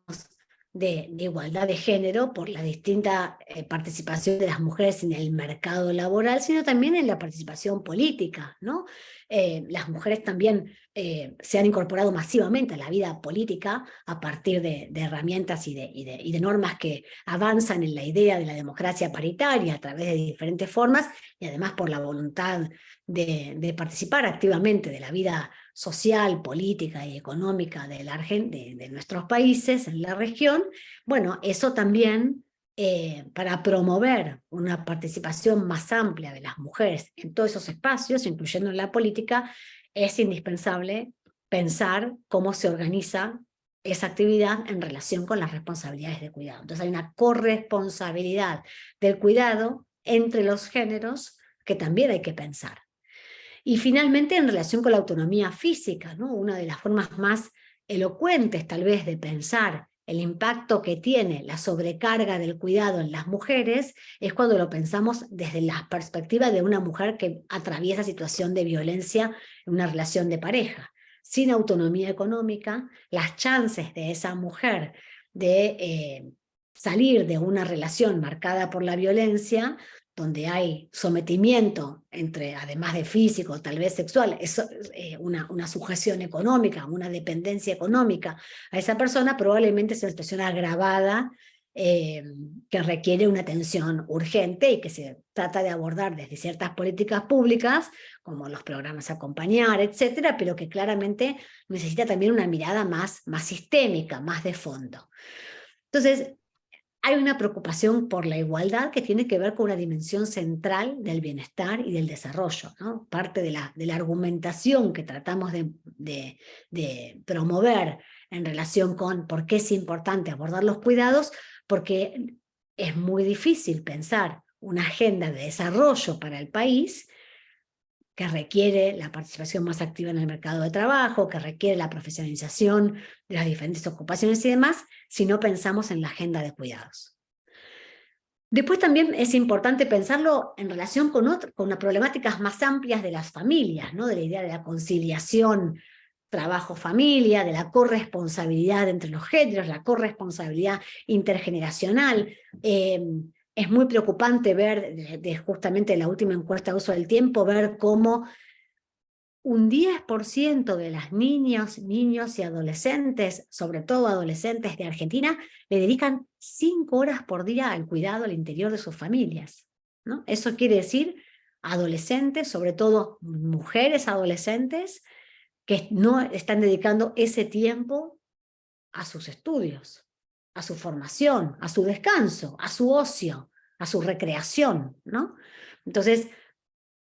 Speaker 3: de igualdad de género por la distinta participación de las mujeres en el mercado laboral, sino también en la participación política, ¿no? Las mujeres también se han incorporado masivamente a la vida política a partir de herramientas y de normas que avanzan en la idea de la democracia paritaria a través de diferentes formas, y además por la voluntad de participar activamente de la vida social, política y económica de nuestros países en la región. Bueno, eso también, para promover una participación más amplia de las mujeres en todos esos espacios, incluyendo en la política, es indispensable pensar cómo se organiza esa actividad en relación con las responsabilidades de cuidado. Entonces hay una corresponsabilidad del cuidado entre los géneros que también hay que pensar. Y finalmente, en relación con la autonomía física, ¿no? Una de las formas más elocuentes tal vez de pensar el impacto que tiene la sobrecarga del cuidado en las mujeres es cuando lo pensamos desde la perspectiva de una mujer que atraviesa situación de violencia en una relación de pareja. Sin autonomía económica, las chances de esa mujer de salir de una relación marcada por la violencia, donde hay sometimiento entre, además de físico, tal vez sexual, una sujeción económica, una dependencia económica a esa persona, probablemente es una situación agravada que requiere una atención urgente y que se trata de abordar desde ciertas políticas públicas, como los programas Acompañar, etcétera, pero que claramente necesita también una mirada más sistémica, más de fondo. Entonces, hay una preocupación por la igualdad que tiene que ver con una dimensión central del bienestar y del desarrollo, ¿no? Parte de la argumentación que tratamos de promover en relación con por qué es importante abordar los cuidados, porque es muy difícil pensar una agenda de desarrollo para el país que requiere la participación más activa en el mercado de trabajo, que requiere la profesionalización de las diferentes ocupaciones y demás, si no pensamos en la agenda de cuidados. Después también es importante pensarlo en relación con las problemáticas más amplias de las familias, ¿no? De la idea de la conciliación trabajo-familia, de la corresponsabilidad entre los géneros, la corresponsabilidad intergeneracional. Es muy preocupante ver, justamente la última encuesta de uso del tiempo, ver cómo un 10% de las niños y adolescentes, sobre todo adolescentes de Argentina, le dedican 5 horas por día al cuidado al interior de sus familias, ¿no? Eso quiere decir adolescentes, sobre todo mujeres adolescentes, que no están dedicando ese tiempo a sus estudios, a su formación, a su descanso, a su ocio, a su recreación, ¿no? Entonces,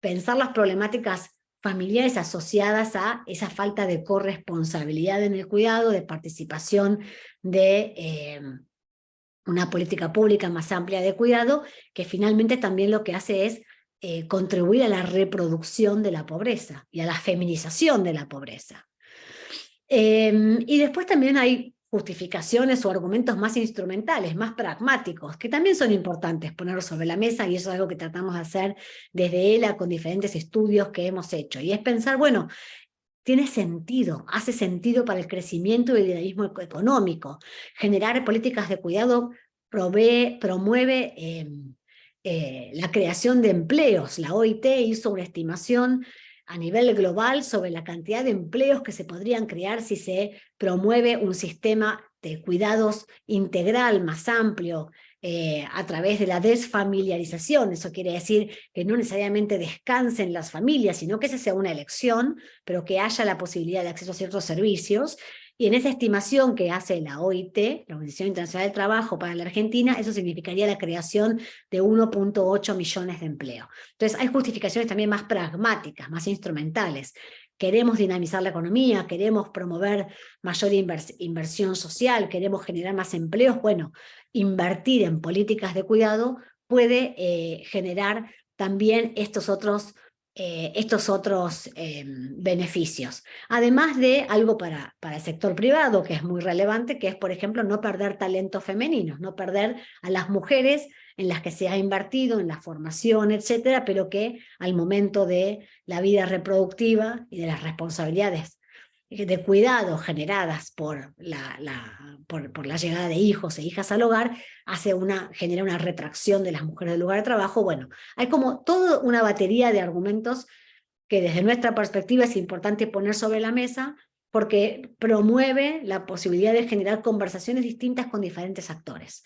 Speaker 3: pensar las problemáticas familiares asociadas a esa falta de corresponsabilidad en el cuidado, de participación de una política pública más amplia de cuidado, que finalmente también lo que hace es contribuir a la reproducción de la pobreza y a la feminización de la pobreza. Y después también hay justificaciones o argumentos más instrumentales, más pragmáticos, que también son importantes ponerlos sobre la mesa, y eso es algo que tratamos de hacer desde ELA con diferentes estudios que hemos hecho, y es pensar, bueno, tiene sentido, hace sentido para el crecimiento y el dinamismo económico. Generar políticas de cuidado promueve la creación de empleos. La OIT hizo una estimación a nivel global sobre la cantidad de empleos que se podrían crear si se promueve un sistema de cuidados integral más amplio a través de la desfamiliarización. Eso quiere decir que no necesariamente descansen las familias, sino que esa sea una elección, pero que haya la posibilidad de acceso a ciertos servicios. Y en esa estimación que hace la OIT, la Organización Internacional del Trabajo, para la Argentina, eso significaría la creación de 1.8 millones de empleos. Entonces hay justificaciones también más pragmáticas, más instrumentales. Queremos dinamizar la economía, queremos promover mayor inversión social, queremos generar más empleos. Bueno, invertir en políticas de cuidado puede generar también estos otros beneficios. Además de algo para el sector privado, que es muy relevante, que es, por ejemplo, no perder talentos femeninos, no perder a las mujeres en las que se ha invertido, en la formación, etcétera, pero que al momento de la vida reproductiva y de las responsabilidades de cuidado generadas por la llegada de hijos e hijas al hogar, genera una retracción de las mujeres del lugar de trabajo. Bueno, hay como toda una batería de argumentos que desde nuestra perspectiva es importante poner sobre la mesa, porque promueve la posibilidad de generar conversaciones distintas con diferentes actores.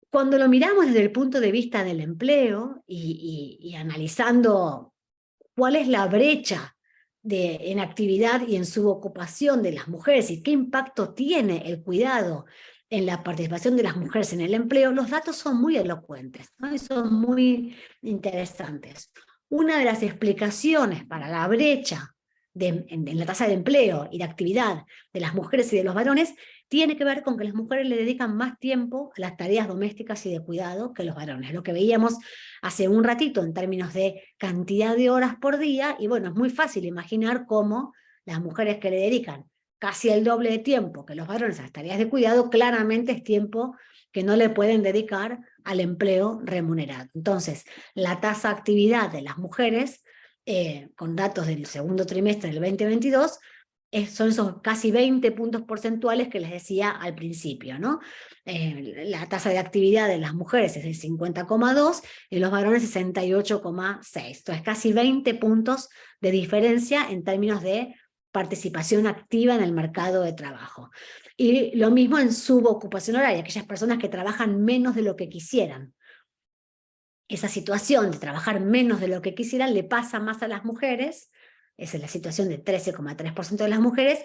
Speaker 3: Cuando lo miramos desde el punto de vista del empleo y analizando cuál es la brecha en actividad y en subocupación de las mujeres y qué impacto tiene el cuidado en la participación de las mujeres en el empleo, los datos son muy elocuentes, ¿no? Y son muy interesantes. Una de las explicaciones para la brecha en la tasa de empleo y de actividad de las mujeres y de los varones tiene que ver con que las mujeres le dedican más tiempo a las tareas domésticas y de cuidado que los varones. Lo que veíamos hace un ratito en términos de cantidad de horas por día, y bueno, es muy fácil imaginar cómo las mujeres que le dedican casi el doble de tiempo que los varones a las tareas de cuidado, claramente es tiempo que no le pueden dedicar al empleo remunerado. Entonces, la tasa de actividad de las mujeres, con datos del segundo trimestre del 2022, son esos casi 20 puntos porcentuales que les decía al principio, ¿no? La tasa de actividad de las mujeres es el 50,2 y los varones 68,6. Entonces casi 20 puntos de diferencia en términos de participación activa en el mercado de trabajo. Y lo mismo en subocupación horaria, aquellas personas que trabajan menos de lo que quisieran. Esa situación de trabajar menos de lo que quisieran le pasa más a las mujeres. Esa es la situación de 13,3% de las mujeres,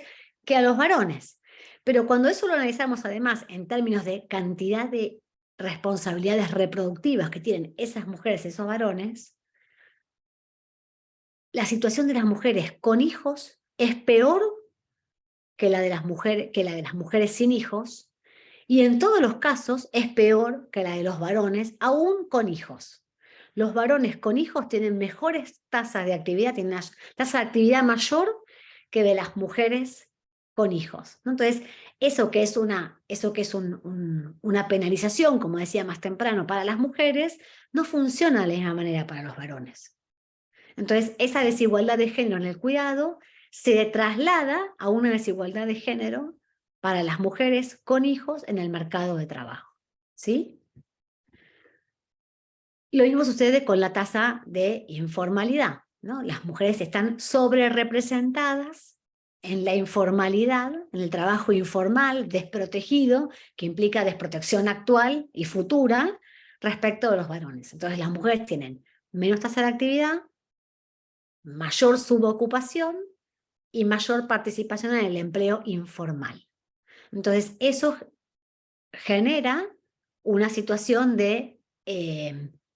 Speaker 3: que a los varones. Pero cuando eso lo analizamos además en términos de cantidad de responsabilidades reproductivas que tienen esas mujeres, esos varones, la situación de las mujeres con hijos es peor que la de las mujeres sin hijos, y en todos los casos es peor que la de los varones, aún con hijos. Los varones con hijos tienen mejores tasas de actividad, tienen una tasa de actividad mayor que de las mujeres con hijos, ¿no? Entonces, eso que es una penalización, como decía más temprano, para las mujeres, no funciona de la misma manera para los varones. Entonces, esa desigualdad de género en el cuidado se traslada a una desigualdad de género para las mujeres con hijos en el mercado de trabajo, ¿sí? Lo mismo sucede con la tasa de informalidad, ¿no? Las mujeres están sobrerepresentadas en la informalidad, en el trabajo informal, desprotegido, que implica desprotección actual y futura respecto de los varones. Entonces las mujeres tienen menos tasa de actividad, mayor subocupación y mayor participación en el empleo informal. Entonces, eso genera una situación de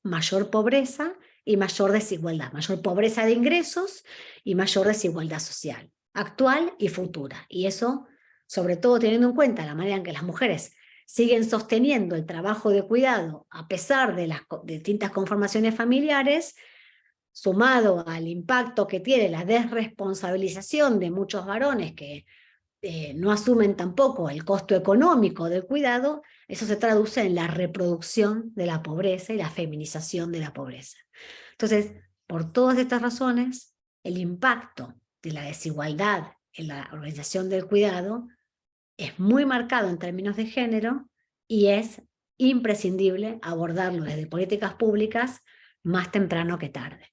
Speaker 3: mayor pobreza y mayor desigualdad, mayor pobreza de ingresos y mayor desigualdad social, actual y futura. Y eso, sobre todo teniendo en cuenta la manera en que las mujeres siguen sosteniendo el trabajo de cuidado a pesar de las distintas conformaciones familiares, sumado al impacto que tiene la desresponsabilización de muchos varones que no asumen tampoco el costo económico del cuidado, eso se traduce en la reproducción de la pobreza y la feminización de la pobreza. Entonces, por todas estas razones, el impacto de la desigualdad en la organización del cuidado es muy marcado en términos de género y es imprescindible abordarlo desde políticas públicas más temprano que tarde.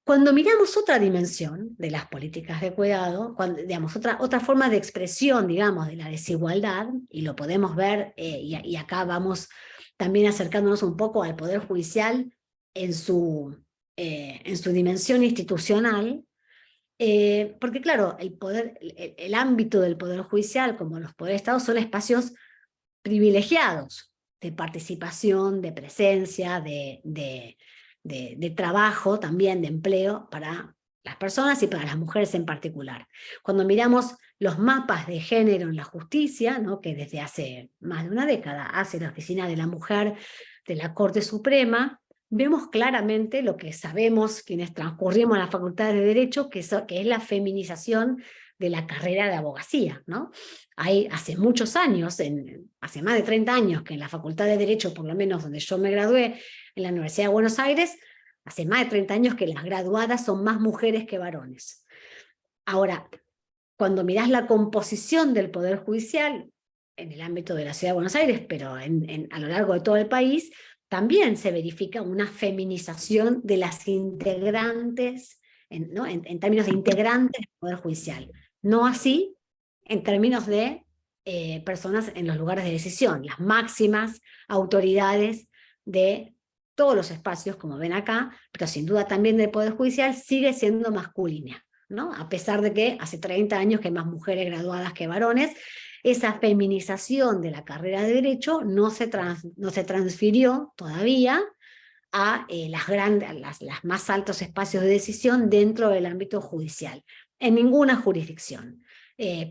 Speaker 3: Cuando miramos otra dimensión de las políticas de cuidado, digamos, otra forma de expresión, digamos, de la desigualdad, y lo podemos ver, y acá vamos también acercándonos un poco al Poder Judicial en su dimensión institucional, porque claro, el ámbito del Poder Judicial, como los poderes de Estado, son espacios privilegiados de participación, de presencia, de trabajo, también de empleo para las personas y para las mujeres en particular. Cuando miramos los mapas de género en la justicia, ¿no?, que desde hace más de una década hace la Oficina de la Mujer de la Corte Suprema, vemos claramente lo que sabemos quienes transcurrimos a la Facultad de Derecho, que es la feminización de la carrera de abogacía, ¿no? Hay hace muchos años, hace más de 30 años, que en la Facultad de Derecho, por lo menos donde yo me gradué, en la Universidad de Buenos Aires, hace más de 30 años que las graduadas son más mujeres que varones. Ahora, cuando mirás la composición del Poder Judicial, en el ámbito de la Ciudad de Buenos Aires, pero a lo largo de todo el país, también se verifica una feminización de las integrantes, ¿no?, en términos de integrantes del Poder Judicial. No así en términos de personas en los lugares de decisión, las máximas autoridades de todos los espacios, como ven acá, pero sin duda también del Poder Judicial, sigue siendo masculina, ¿no? A pesar de que hace 30 años que hay más mujeres graduadas que varones, esa feminización de la carrera de Derecho no se transfirió todavía a las más altos espacios de decisión dentro del ámbito judicial, en ninguna jurisdicción.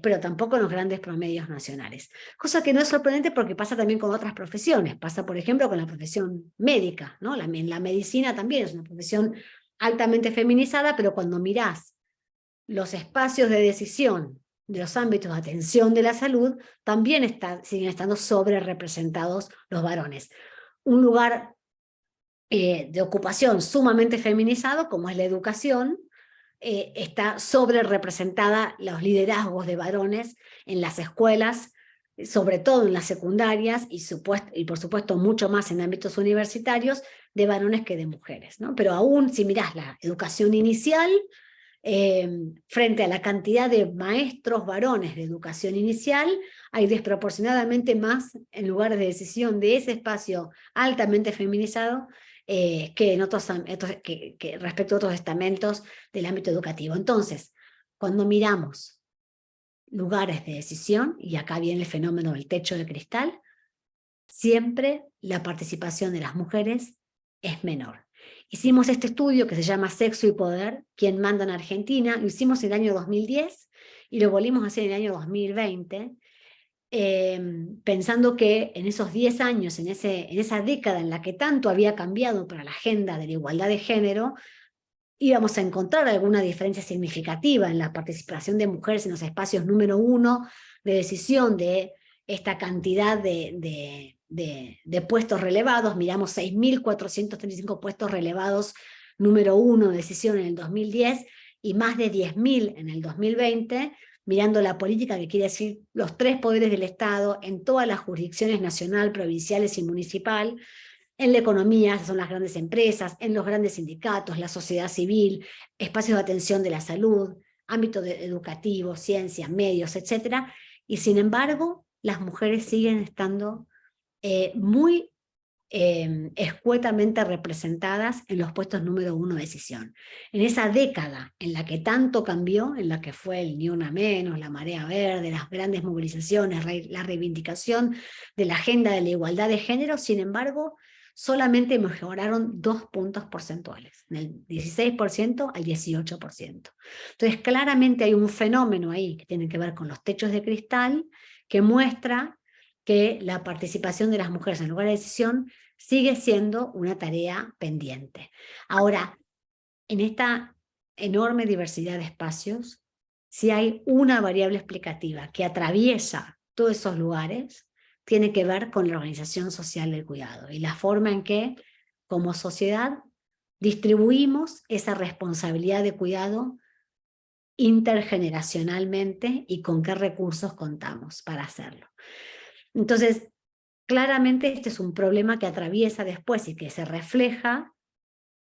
Speaker 3: Pero tampoco en los grandes promedios nacionales. Cosa que no es sorprendente porque pasa también con otras profesiones. Pasa, por ejemplo, con la profesión médica, ¿no? La medicina también es una profesión altamente feminizada, pero cuando mirás los espacios de decisión de los ámbitos de atención de la salud, también siguen estando sobre representados los varones. Un lugar de ocupación sumamente feminizado, como es la educación, está sobre representada los liderazgos de varones en las escuelas, sobre todo en las secundarias y por supuesto mucho más en ámbitos universitarios, de varones que de mujeres, ¿no? Pero aún si mirás la educación inicial, frente a la cantidad de maestros varones de educación inicial, hay desproporcionadamente más en lugares de decisión de ese espacio altamente feminizado que respecto a otros estamentos del ámbito educativo. Entonces, cuando miramos lugares de decisión, y acá viene el fenómeno del techo de cristal, siempre la participación de las mujeres es menor. Hicimos este estudio que se llama Sexo y Poder, ¿Quién manda en Argentina? Lo hicimos en el año 2010 y lo volvimos a hacer en el año 2020, pensando que en esos 10 años, en esa década en la que tanto había cambiado para la agenda de la igualdad de género, íbamos a encontrar alguna diferencia significativa en la participación de mujeres en los espacios número 1 de decisión de esta cantidad de puestos relevados. Miramos 6.435 puestos relevados número 1 de decisión en el 2010 y más de 10.000 en el 2020, mirando la política, que quiere decir los 3 poderes del Estado en todas las jurisdicciones nacional, provinciales y municipal. En la economía son las grandes empresas, en los grandes sindicatos, la sociedad civil, espacios de atención de la salud, ámbito educativo, ciencia, medios, etc. Y sin embargo, las mujeres siguen estando muy escuetamente representadas en los puestos número 1 de decisión. En esa década en la que tanto cambió, en la que fue el Ni Una Menos, la Marea Verde, las grandes movilizaciones, la reivindicación de la agenda de la igualdad de género, sin embargo, solamente mejoraron 2 puntos porcentuales, del 16% al 18%. Entonces, claramente hay un fenómeno ahí que tiene que ver con los techos de cristal, que muestra que la participación de las mujeres en el lugar de decisión sigue siendo una tarea pendiente. Ahora, en esta enorme diversidad de espacios, si hay una variable explicativa que atraviesa todos esos lugares, tiene que ver con la organización social del cuidado y la forma en que, como sociedad, distribuimos esa responsabilidad de cuidado intergeneracionalmente y con qué recursos contamos para hacerlo. Entonces, claramente este es un problema que atraviesa después y que se refleja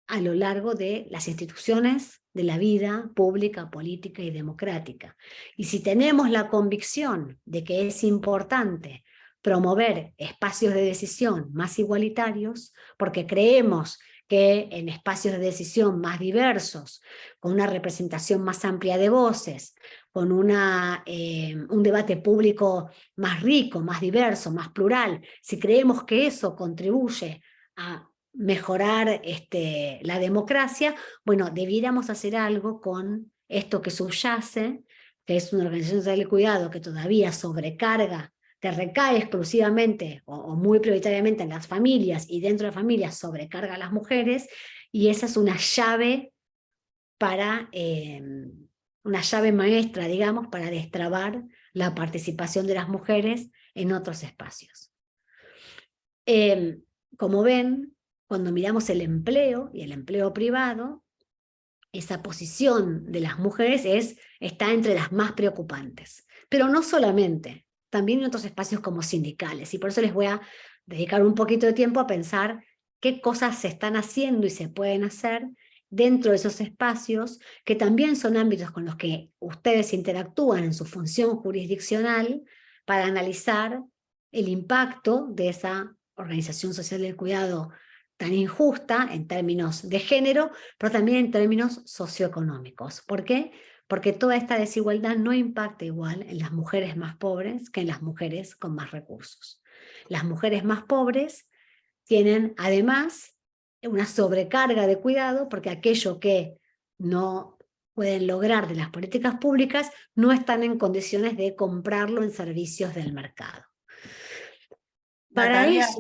Speaker 3: a lo largo de las instituciones de la vida pública, política y democrática. Y si tenemos la convicción de que es importante promover espacios de decisión más igualitarios, porque creemos que en espacios de decisión más diversos, con una representación más amplia de voces, con un debate público más rico, más diverso, más plural, si creemos que eso contribuye a mejorar la democracia, bueno, debiéramos hacer algo con esto que subyace, que es una organización social de cuidado que todavía sobrecarga, que recae exclusivamente o muy prioritariamente en las familias, y dentro de las familias sobrecarga a las mujeres, y esa es una llave para, una llave maestra, digamos, para destrabar la participación de las mujeres en otros espacios. Como ven, cuando miramos el empleo y el empleo privado, esa posición de las mujeres está entre las más preocupantes. Pero no solamente, también en otros espacios como sindicales. Y por eso les voy a dedicar un poquito de tiempo a pensar qué cosas se están haciendo y se pueden hacer dentro de esos espacios, que también son ámbitos con los que ustedes interactúan en su función jurisdiccional, para analizar el impacto de esa organización social del cuidado tan injusta en términos de género, pero también en términos socioeconómicos. ¿Por qué? Porque toda esta desigualdad no impacta igual en las mujeres más pobres que en las mujeres con más recursos. Las mujeres más pobres tienen además una sobrecarga de cuidado, porque aquello que no pueden lograr de las políticas públicas no están en condiciones de comprarlo en servicios del mercado. Para
Speaker 1: Natalia,
Speaker 3: eso,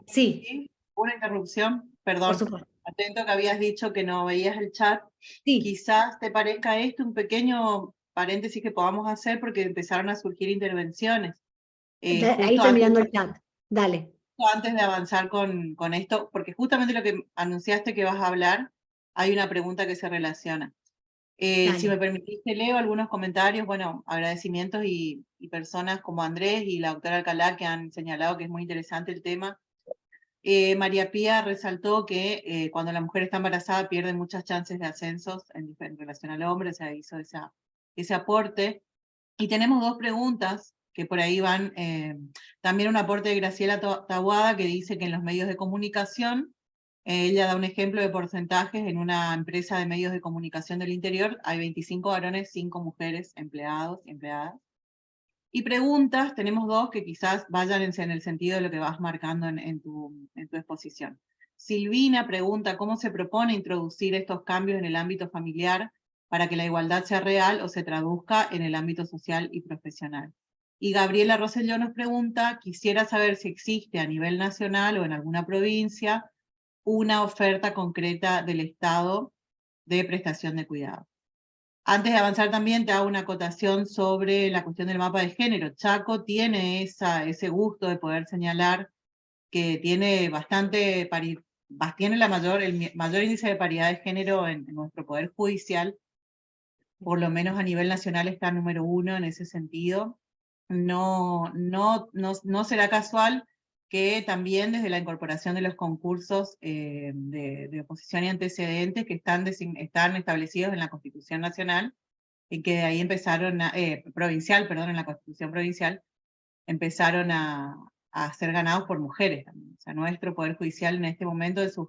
Speaker 3: sí,
Speaker 1: ¿sí? Una interrupción,
Speaker 3: por
Speaker 1: perdón.
Speaker 3: supuesto.
Speaker 1: Atento que habías dicho que no veías el chat.
Speaker 3: Sí,
Speaker 1: Quizás te parezca esto un pequeño paréntesis que podamos hacer porque empezaron a surgir intervenciones.
Speaker 3: ahí
Speaker 1: Justo
Speaker 3: estoy mirando el chat. Dale.
Speaker 1: antes de avanzar con esto, porque justamente lo que anunciaste que vas a hablar, hay una pregunta que se relaciona. Si me
Speaker 3: Dale.
Speaker 1: permitiste, leo algunos comentarios, bueno, agradecimientos y personas como Andrés y la doctora Alcalá que han señalado que es muy interesante el tema. María Pía resaltó que cuando la mujer está embarazada pierde muchas chances de ascensos en relación al hombre, o sea, hizo ese aporte. Y tenemos 2 preguntas que por ahí van. También un aporte de Graciela Taboada, que dice que en los medios de comunicación, ella da un ejemplo de porcentajes: en una empresa de medios de comunicación del interior hay 25 varones, 5 mujeres empleados y empleadas. Y preguntas, tenemos dos que quizás vayan en el sentido de lo que vas marcando en tu exposición. Silvina pregunta cómo se propone introducir estos cambios en el ámbito familiar para que la igualdad sea real o se traduzca en el ámbito social y profesional. Y Gabriela Rosselló nos pregunta, quisiera saber si existe a nivel nacional o en alguna provincia una oferta concreta del Estado de prestación de cuidado. Antes de avanzar también te hago una acotación sobre la cuestión del mapa de género. Chaco tiene ese gusto de poder señalar que tiene tiene el mayor índice de paridad de género en nuestro Poder Judicial, por lo menos a nivel nacional está número 1 en ese sentido. No será casual que también desde la incorporación de los concursos de oposición y antecedentes que están establecidos en la Constitución Nacional, y que de ahí empezaron, provincial, perdón, en la Constitución Provincial, empezaron a ser ganados por mujeres también. O sea, nuestro Poder Judicial en este momento, en sus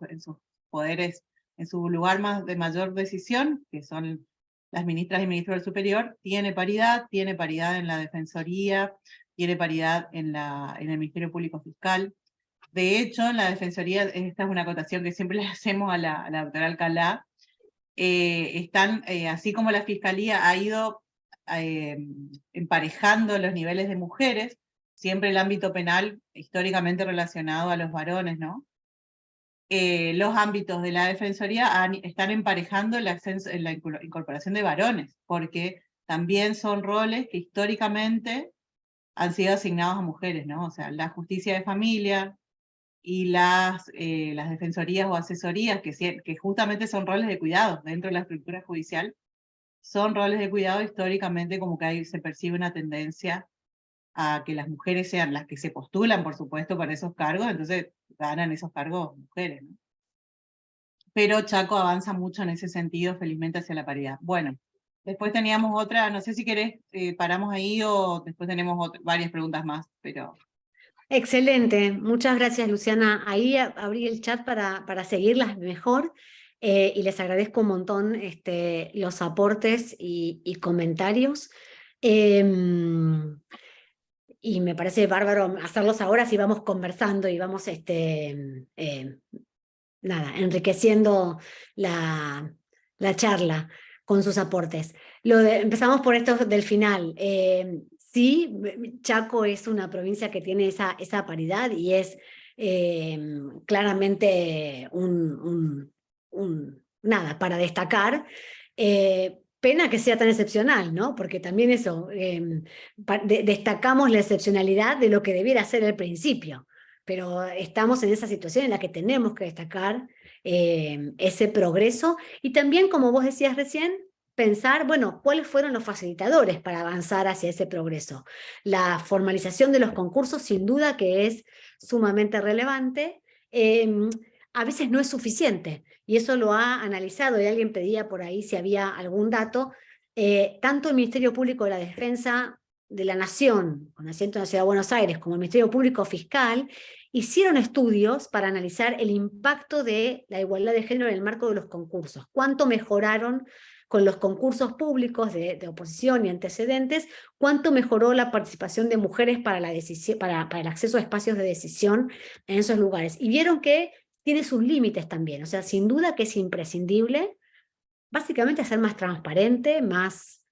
Speaker 1: poderes, en su lugar de mayor decisión, que son las ministras y ministros del Superior, tiene paridad en la Defensoría, tiene paridad en el Ministerio Público Fiscal. De hecho, en la Defensoría, esta es una acotación que siempre le hacemos a la doctora Alcalá, así como la Fiscalía ha ido emparejando los niveles de mujeres, siempre el ámbito penal históricamente relacionado a los varones, ¿no? Los ámbitos de la Defensoría están emparejando la incorporación de varones, porque también son roles que históricamente han sido asignados a mujeres, ¿no? O sea, la justicia de familia y las defensorías o asesorías, que justamente son roles de cuidado dentro de la estructura judicial, son roles de cuidado históricamente, como que ahí se percibe una tendencia a que las mujeres sean las que se postulan, por supuesto, para esos cargos, entonces ganan esos cargos mujeres, ¿no? Pero Chaco avanza mucho en ese sentido, felizmente, hacia la paridad. Bueno, después teníamos otra, no sé si querés, paramos ahí o después tenemos varias preguntas más, pero...
Speaker 3: Excelente, muchas gracias Luciana. Ahí abrí el chat para seguirlas mejor y les agradezco un montón los aportes y comentarios. Y me parece bárbaro hacerlos ahora si vamos conversando y vamos enriqueciendo la charla con sus aportes. Empezamos por esto del final. Sí, Chaco es una provincia que tiene esa paridad y es claramente nada para destacar. Pena que sea tan excepcional, ¿no? Porque también eso, destacamos la excepcionalidad de lo que debiera ser el principio, pero estamos en esa situación en la que tenemos que destacar ese progreso y también, como vos decías recién, pensar, bueno, ¿cuáles fueron los facilitadores para avanzar hacia ese progreso? La formalización de los concursos sin duda que es sumamente relevante, a veces no es suficiente, y eso lo ha analizado, y alguien pedía por ahí si había algún dato, tanto el Ministerio Público de la Defensa de la Nación, con asiento en la Ciudad de Buenos Aires, como el Ministerio Público Fiscal, hicieron estudios para analizar el impacto de la igualdad de género en el marco de los concursos, cuánto mejoraron con los concursos públicos de oposición y antecedentes, cuánto mejoró la participación de mujeres para el acceso a espacios de decisión en esos lugares, y vieron que tiene sus límites también, o sea, sin duda que es imprescindible, básicamente hacer más transparente, más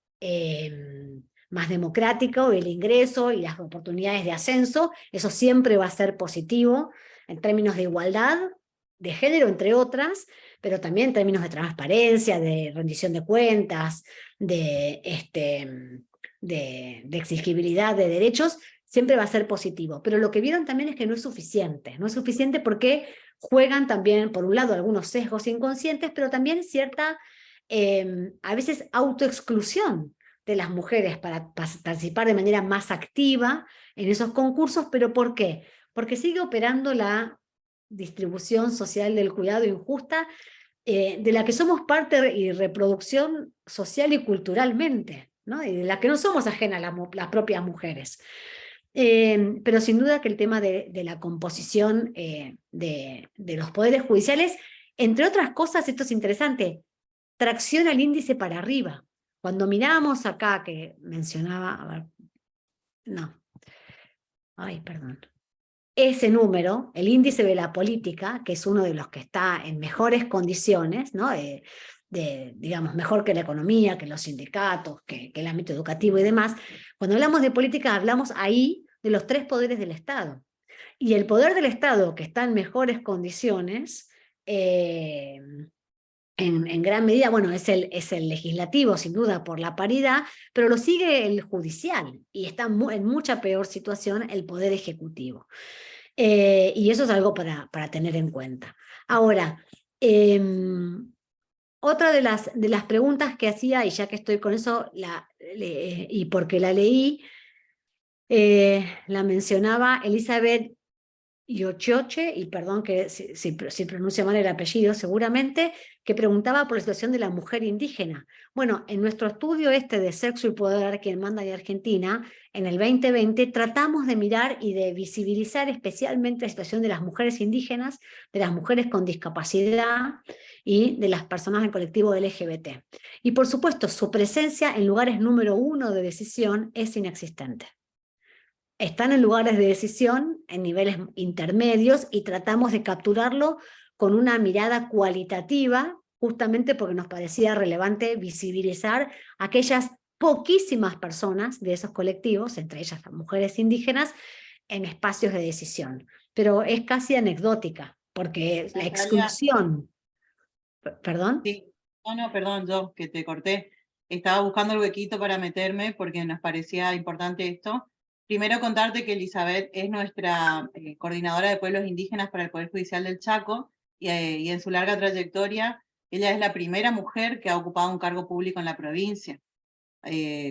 Speaker 3: democrático el ingreso y las oportunidades de ascenso. Eso siempre va a ser positivo en términos de igualdad de género, entre otras, pero también en términos de transparencia, de rendición de cuentas, de exigibilidad de derechos, siempre va a ser positivo. Pero lo que vieron también es que no es suficiente. No es suficiente porque juegan también, por un lado, algunos sesgos inconscientes, pero también cierta, a veces, autoexclusión de las mujeres para participar de manera más activa en esos concursos. ¿Pero por qué? Porque sigue operando la distribución social del cuidado injusta, de la que somos parte y reproducción social y culturalmente, ¿no? Y de la que no somos ajenas las propias mujeres. Pero sin duda que el tema de la composición de los poderes judiciales, entre otras cosas, esto es interesante, tracciona el índice para arriba. Cuando miramos acá, que mencionaba, a ver, no, ay, perdón. Ese número, el índice de la política, que es uno de los que está en mejores condiciones, ¿no? Digamos, mejor que la economía, que los sindicatos, que el ámbito educativo y demás, cuando hablamos de política hablamos ahí de los 3 poderes del Estado. Y el poder del Estado, que está en mejores condiciones, en gran medida, bueno, es el legislativo, sin duda, por la paridad, pero lo sigue el judicial, y está en mucha peor situación el poder ejecutivo. Y eso es algo para tener en cuenta. Ahora, otra de las preguntas que hacía, y ya que estoy con eso, y porque la leí, la mencionaba Elizabeth Yochoche, y perdón que si pronuncio mal el apellido seguramente, que preguntaba por la situación de la mujer indígena. Bueno, en nuestro estudio de Sexo y Poder, quien manda en Argentina, en el 2020 tratamos de mirar y de visibilizar especialmente la situación de las mujeres indígenas, de las mujeres con discapacidad y de las personas del colectivo LGBT. Y por supuesto, su presencia en lugares número 1 de decisión es inexistente. Están en lugares de decisión, en niveles intermedios, y tratamos de capturarlo con una mirada cualitativa, justamente porque nos parecía relevante visibilizar aquellas poquísimas personas de esos colectivos, entre ellas las mujeres indígenas, en espacios de decisión. Pero es casi anecdótica, porque la
Speaker 1: Natalia,
Speaker 3: exclusión... ¿Perdón?
Speaker 1: sí, no, perdón, yo que te corté. Estaba buscando el huequito para meterme porque nos parecía importante esto. Primero contarte que Elizabeth es nuestra coordinadora de pueblos indígenas para el Poder Judicial del Chaco, y en su larga trayectoria ella es la primera mujer que ha ocupado un cargo público en la provincia,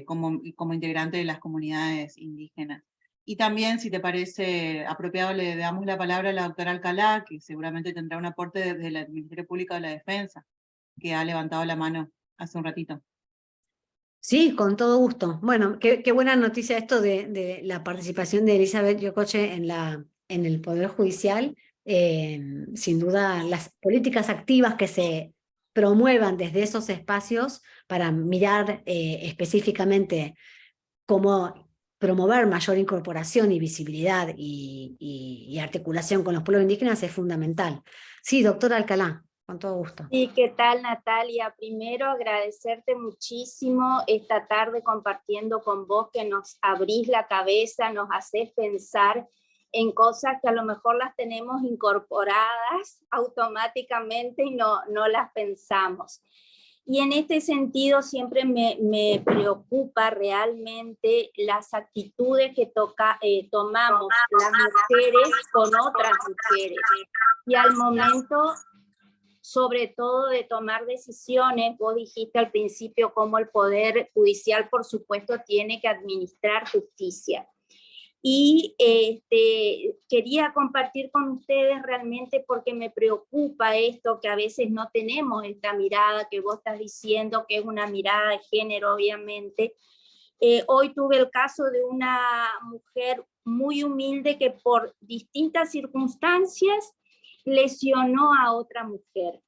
Speaker 1: como integrante de las comunidades indígenas. Y también, si te parece apropiado, le damos la palabra a la doctora Alcalá, que seguramente tendrá un aporte desde el Ministerio Público de la Defensa, que ha levantado la mano hace un ratito.
Speaker 3: Sí, con todo gusto. Bueno, qué buena noticia esto de la participación de Elizabeth Yocoche en el Poder Judicial. Sin duda, las políticas activas que se promuevan desde esos espacios para mirar específicamente cómo promover mayor incorporación y visibilidad y articulación con los pueblos indígenas es fundamental. Sí, doctora Alcalá, con todo gusto.
Speaker 4: Sí, ¿qué tal, Natalia? Primero agradecerte muchísimo esta tarde compartiendo con vos, que nos abrís la cabeza, nos haces pensar en cosas que a lo mejor las tenemos incorporadas automáticamente y no las pensamos. Y en este sentido siempre me preocupa realmente las actitudes que tomamos las mujeres con otras mujeres. Y al momento, sobre todo, de tomar decisiones, vos dijiste al principio cómo el Poder Judicial, por supuesto, tiene que administrar justicia. Y quería compartir con ustedes realmente porque me preocupa esto, que a veces no tenemos esta mirada que vos estás diciendo, que es una mirada de género, obviamente. Hoy tuve el caso de una mujer muy humilde que por distintas circunstancias lesionó a otra mujer.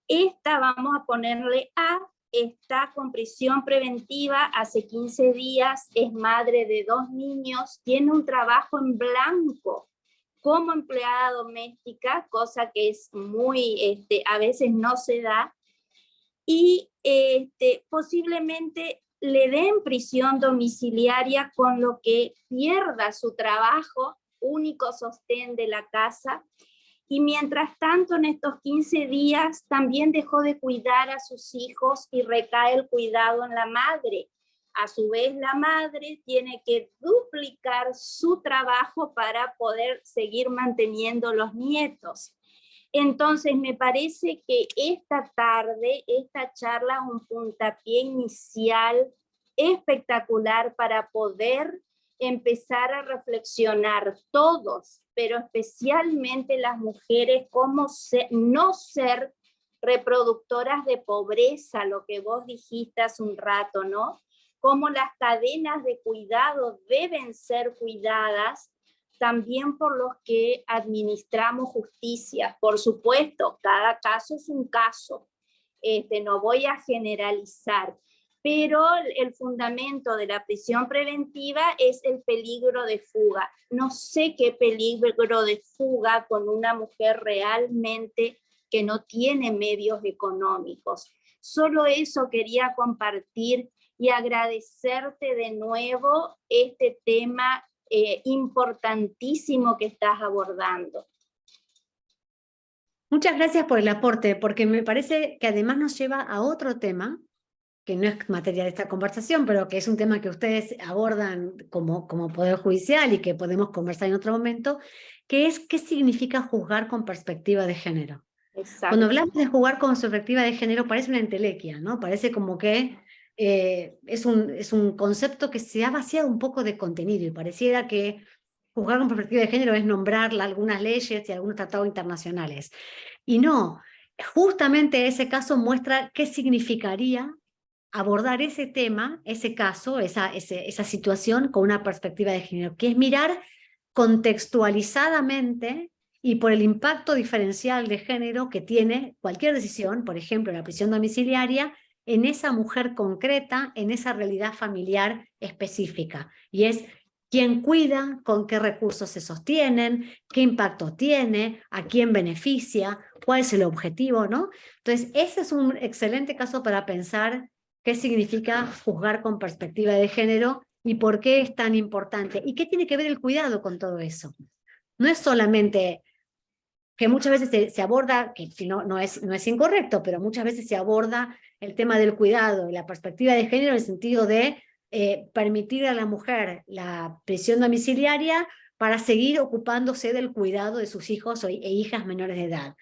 Speaker 4: Esta, vamos a ponerle A, está con prisión preventiva hace 15 días, es madre de 2 niños, tiene un trabajo en blanco como empleada doméstica, cosa que es muy, a veces no se da, y posiblemente le den prisión domiciliaria, con lo que pierda su trabajo, único sostén de la casa. Y mientras tanto, en estos 15 días, también dejó de cuidar a sus hijos y recae el cuidado en la madre. A su vez, la madre tiene que duplicar su trabajo para poder seguir manteniendo los nietos. Entonces, me parece que esta tarde, esta charla es un puntapié inicial espectacular para poder empezar a reflexionar todos, pero especialmente las mujeres, cómo no ser reproductoras de pobreza, lo que vos dijiste hace un rato, ¿no? Cómo las cadenas de cuidado deben ser cuidadas también por los que administramos justicia. Por supuesto, cada caso es un caso, no voy a generalizar, pero el fundamento de la prisión preventiva es el peligro de fuga. No sé qué peligro de fuga con una mujer realmente que no tiene medios económicos. Solo eso quería compartir y agradecerte de nuevo este tema importantísimo que estás abordando.
Speaker 3: Muchas gracias por el aporte, porque me parece que además nos lleva a otro tema, que no es materia de esta conversación, pero que es un tema que ustedes abordan como Poder Judicial y que podemos conversar en otro momento, que es qué significa juzgar con perspectiva de género.
Speaker 4: Exacto.
Speaker 3: Cuando hablamos de juzgar con perspectiva de género parece una entelequia, ¿no? Parece como que es un concepto que se ha vaciado un poco de contenido y pareciera que juzgar con perspectiva de género es nombrar algunas leyes y algunos tratados internacionales. Y no, justamente ese caso muestra qué significaría abordar ese tema, ese caso, esa situación con una perspectiva de género, que es mirar contextualizadamente y por el impacto diferencial de género que tiene cualquier decisión, por ejemplo, la prisión domiciliaria, en esa mujer concreta, en esa realidad familiar específica. Y es quién cuida, con qué recursos se sostienen, qué impacto tiene, a quién beneficia, cuál es el objetivo, ¿no? Entonces, ese es un excelente caso para pensar qué significa juzgar con perspectiva de género y por qué es tan importante. ¿Y qué tiene que ver el cuidado con todo eso? No es solamente que muchas veces se aborda, que no es incorrecto, pero muchas veces se aborda el tema del cuidado y la perspectiva de género en el sentido de permitir a la mujer la prisión domiciliaria para seguir ocupándose del cuidado de sus hijos e hijas menores de edad,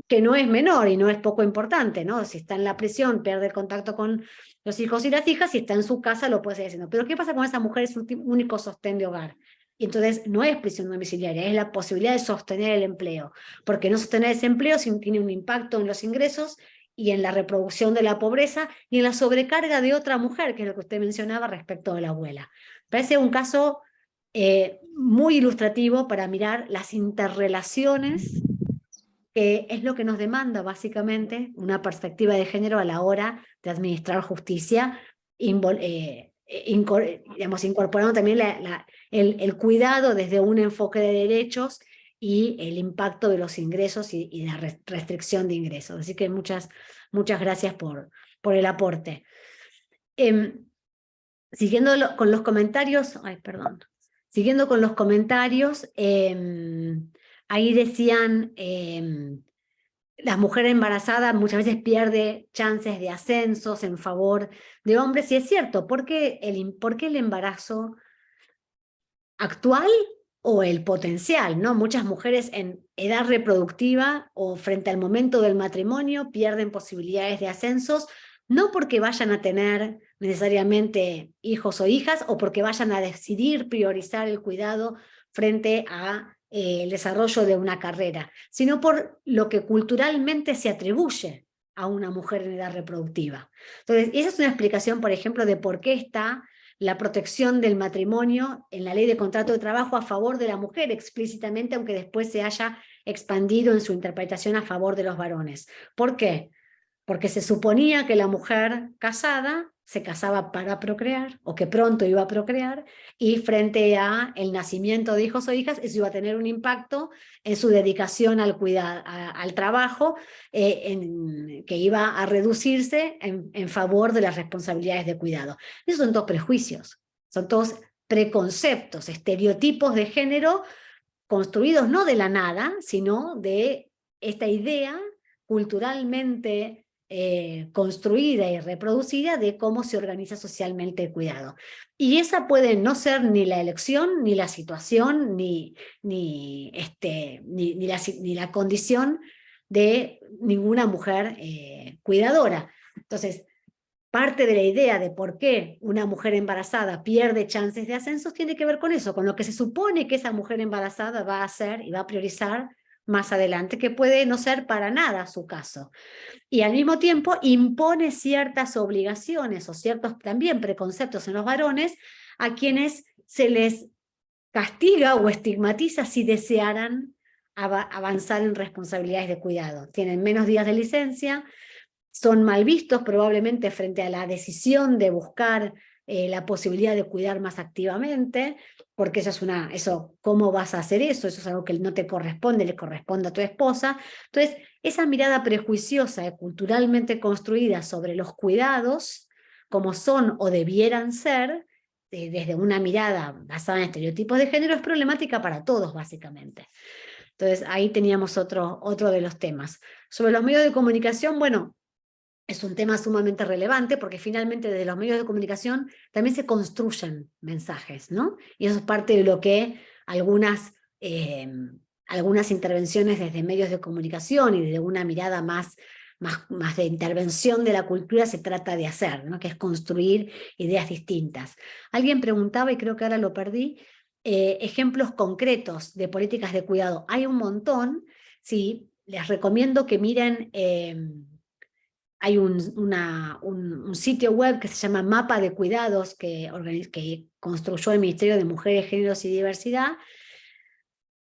Speaker 3: que no es menor y no es poco importante, ¿no? Si está en la prisión, pierde el contacto con los hijos y las hijas, si está en su casa lo puede seguir haciendo. Pero ¿qué pasa con esa mujer? Es su único sostén de hogar. Y entonces no es prisión domiciliaria, es la posibilidad de sostener el empleo, porque no sostener ese empleo tiene un impacto en los ingresos y en la reproducción de la pobreza y en la sobrecarga de otra mujer, que es lo que usted mencionaba respecto de la abuela. Parece un caso muy ilustrativo para mirar las interrelaciones, que es lo que nos demanda básicamente una perspectiva de género a la hora de administrar justicia, incorporando también el cuidado desde un enfoque de derechos y el impacto de los ingresos y la restricción de ingresos. Así que muchas gracias por el aporte. Siguiendo con los comentarios, siguiendo con los comentarios, ahí decían, las mujeres embarazadas muchas veces pierden chances de ascensos en favor de hombres, y es cierto, ¿por qué el embarazo actual o el potencial, ¿no? Muchas mujeres en edad reproductiva o frente al momento del matrimonio pierden posibilidades de ascensos, no porque vayan a tener necesariamente hijos o hijas o porque vayan a decidir priorizar el cuidado frente a el desarrollo de una carrera, sino por lo que culturalmente se atribuye a una mujer en edad reproductiva. Entonces, esa es una explicación, por ejemplo, de por qué está la protección del matrimonio en la ley de contrato de trabajo a favor de la mujer explícitamente, aunque después se haya expandido en su interpretación a favor de los varones. ¿Por qué? Porque se suponía que la mujer casada se casaba para procrear, o que pronto iba a procrear, y frente a el nacimiento de hijos o hijas, eso iba a tener un impacto en su dedicación al cuidado, al trabajo, que iba a reducirse en favor de las responsabilidades de cuidado. Esos son todos prejuicios, son todos preconceptos, estereotipos de género construidos no de la nada, sino de esta idea culturalmente construida y reproducida de cómo se organiza socialmente el cuidado. Y esa puede no ser ni la elección, ni la situación, ni la condición de ninguna mujer cuidadora. Entonces, parte de la idea de por qué una mujer embarazada pierde chances de ascensos tiene que ver con eso, con lo que se supone que esa mujer embarazada va a hacer y va a priorizar más adelante, que puede no ser para nada su caso. Y al mismo tiempo impone ciertas obligaciones o ciertos también preconceptos en los varones a quienes se les castiga o estigmatiza si desearan avanzar en responsabilidades de cuidado. Tienen menos días de licencia, son mal vistos probablemente frente a la decisión de buscar la posibilidad de cuidar más activamente, porque ¿cómo vas a hacer eso? Eso es algo que no te corresponde, le corresponde a tu esposa. Entonces, esa mirada prejuiciosa y culturalmente construida sobre los cuidados, como son o debieran ser, desde una mirada basada en estereotipos de género, es problemática para todos, básicamente. Entonces, ahí teníamos otro de los temas. Sobre los medios de comunicación, bueno, es un tema sumamente relevante porque finalmente desde los medios de comunicación también se construyen mensajes, ¿no? Y eso es parte de lo que algunas intervenciones desde medios de comunicación y desde una mirada más de intervención de la cultura se trata de hacer, ¿no? Que es construir ideas distintas. Alguien preguntaba, y creo que ahora lo perdí, ejemplos concretos de políticas de cuidado. Hay un montón, sí, les recomiendo que miren... hay un sitio web que se llama Mapa de Cuidados que construyó el Ministerio de Mujeres, Géneros y Diversidad,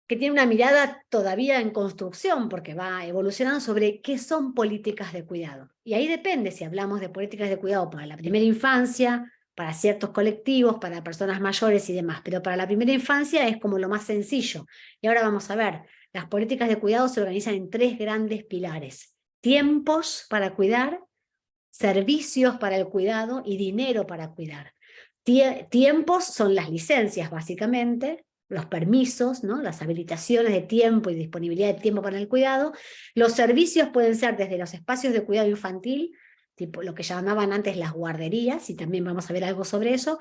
Speaker 3: que tiene una mirada todavía en construcción, porque va evolucionando sobre qué son políticas de cuidado. Y ahí depende si hablamos de políticas de cuidado para la primera infancia, para ciertos colectivos, para personas mayores y demás. Pero para la primera infancia es como lo más sencillo. Y ahora vamos a ver, las políticas de cuidado se organizan en 3 grandes pilares: tiempos para cuidar, servicios para el cuidado y dinero para cuidar. Tiempos son las licencias, básicamente, los permisos, ¿no? Las habilitaciones de tiempo y disponibilidad de tiempo para el cuidado. Los servicios pueden ser desde los espacios de cuidado infantil, tipo lo que llamaban antes las guarderías, y también vamos a ver algo sobre eso,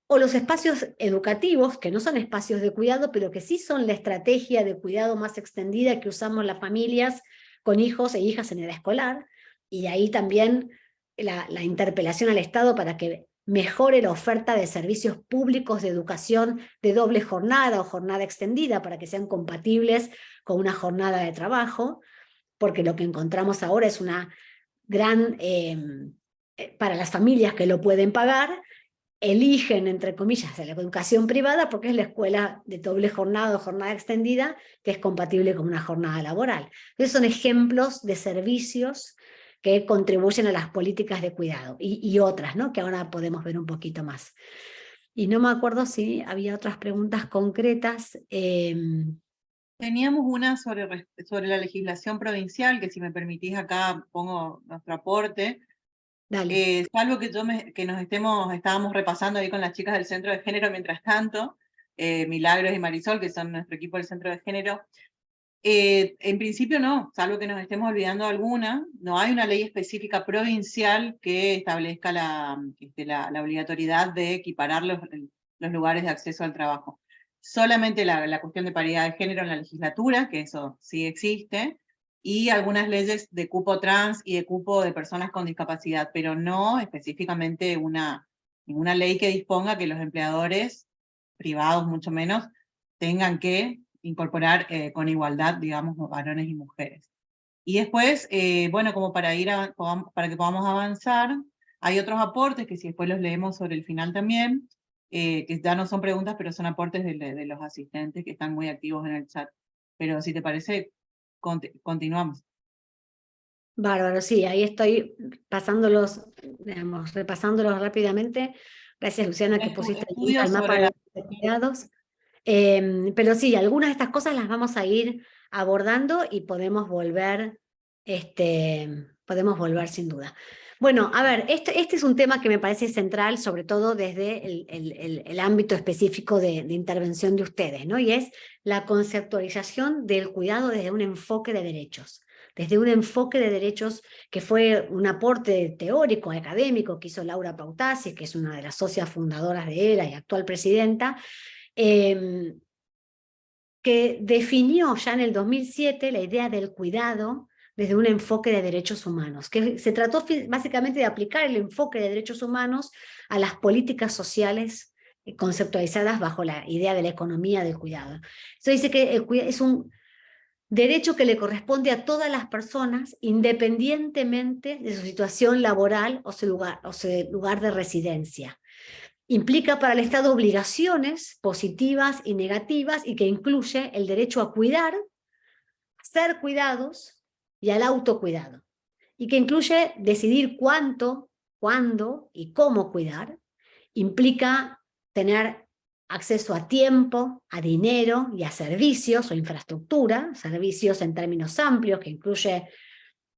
Speaker 3: o los espacios educativos, que no son espacios de cuidado, pero que sí son la estrategia de cuidado más extendida que usamos las familias con hijos e hijas en edad escolar, y ahí también la interpelación al Estado para que mejore la oferta de servicios públicos de educación de doble jornada o jornada extendida para que sean compatibles con una jornada de trabajo, porque lo que encontramos ahora es una gran, para las familias que lo pueden pagar, eligen, entre comillas, la educación privada porque es la escuela de doble jornada o jornada extendida que es compatible con una jornada laboral. Entonces son ejemplos de servicios que contribuyen a las políticas de cuidado y otras, ¿no? Que ahora podemos ver un poquito más. Y no me acuerdo si había otras preguntas concretas.
Speaker 1: Teníamos una sobre la legislación provincial, que si me permitís acá pongo nuestro aporte.
Speaker 3: Dale.
Speaker 1: Es algo que estábamos repasando ahí con las chicas del Centro de Género mientras tanto, Milagros y Marisol, que son nuestro equipo del Centro de Género. En principio no, salvo que nos estemos olvidando alguna, no hay una ley específica provincial que establezca la obligatoriedad de equiparar los lugares de acceso al trabajo. Solamente la cuestión de paridad de género en la legislatura, que eso sí existe, y algunas leyes de cupo trans y de cupo de personas con discapacidad, pero no específicamente ninguna ley que disponga que los empleadores, privados mucho menos, tengan que incorporar con igualdad, digamos, varones y mujeres. Y después, bueno, como para que podamos avanzar, hay otros aportes que si después los leemos sobre el final también, que ya no son preguntas, pero son aportes de los asistentes que están muy activos en el chat. Pero si te parece, continuamos.
Speaker 3: Bárbaro, sí, ahí estoy repasándolos rápidamente. Gracias, Luciana, que pusiste el link al mapa de cuidados. Pero sí, algunas de estas cosas las vamos a ir abordando y podemos volver sin duda. Bueno, a ver, este es un tema que me parece central, sobre todo desde el ámbito específico de intervención de ustedes, ¿no? Y es la conceptualización del cuidado desde un enfoque de derechos. Desde un enfoque de derechos que fue un aporte teórico, académico, que hizo Laura Pautasi, que es una de las socias fundadoras de ERA y actual presidenta, que definió ya en el 2007 la idea del cuidado desde un enfoque de derechos humanos, que se trató básicamente de aplicar el enfoque de derechos humanos a las políticas sociales conceptualizadas bajo la idea de la economía del cuidado. Eso dice que el cuidado es un derecho que le corresponde a todas las personas independientemente de su situación laboral o su lugar de residencia. Implica para el Estado obligaciones positivas y negativas y que incluye el derecho a cuidar, a ser cuidados y al autocuidado. y que incluye decidir cuánto, cuándo y cómo cuidar. Implica tener acceso a tiempo, a dinero y a servicios o infraestructura, servicios en términos amplios que incluye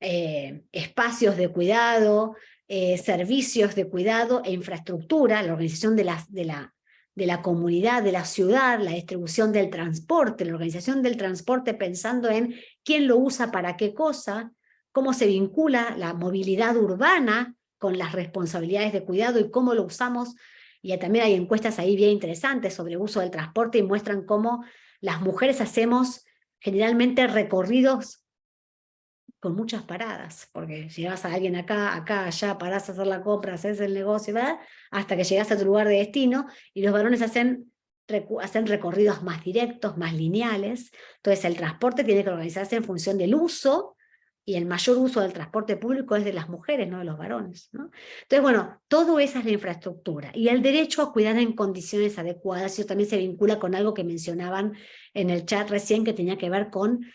Speaker 3: espacios de cuidado, servicios de cuidado e infraestructura, la organización de la comunidad, de la ciudad, la distribución del transporte, la organización del transporte pensando en quién lo usa para qué cosa, cómo se vincula la movilidad urbana con las responsabilidades de cuidado y cómo lo usamos. Y también hay encuestas ahí bien interesantes sobre el uso del transporte y muestran cómo las mujeres hacemos generalmente recorridos con muchas paradas, porque llevas a alguien acá, allá, parás a hacer la compra, haces el negocio, ¿verdad? Hasta que llegas a tu lugar de destino, y los varones hacen recorridos más directos, más lineales. Entonces el transporte tiene que organizarse en función del uso, y el mayor uso del transporte público es de las mujeres, no de los varones, ¿no? Entonces, bueno, todo eso es la infraestructura. Y el derecho a cuidar en condiciones adecuadas, eso también se vincula con algo que mencionaban en el chat recién, que tenía que ver con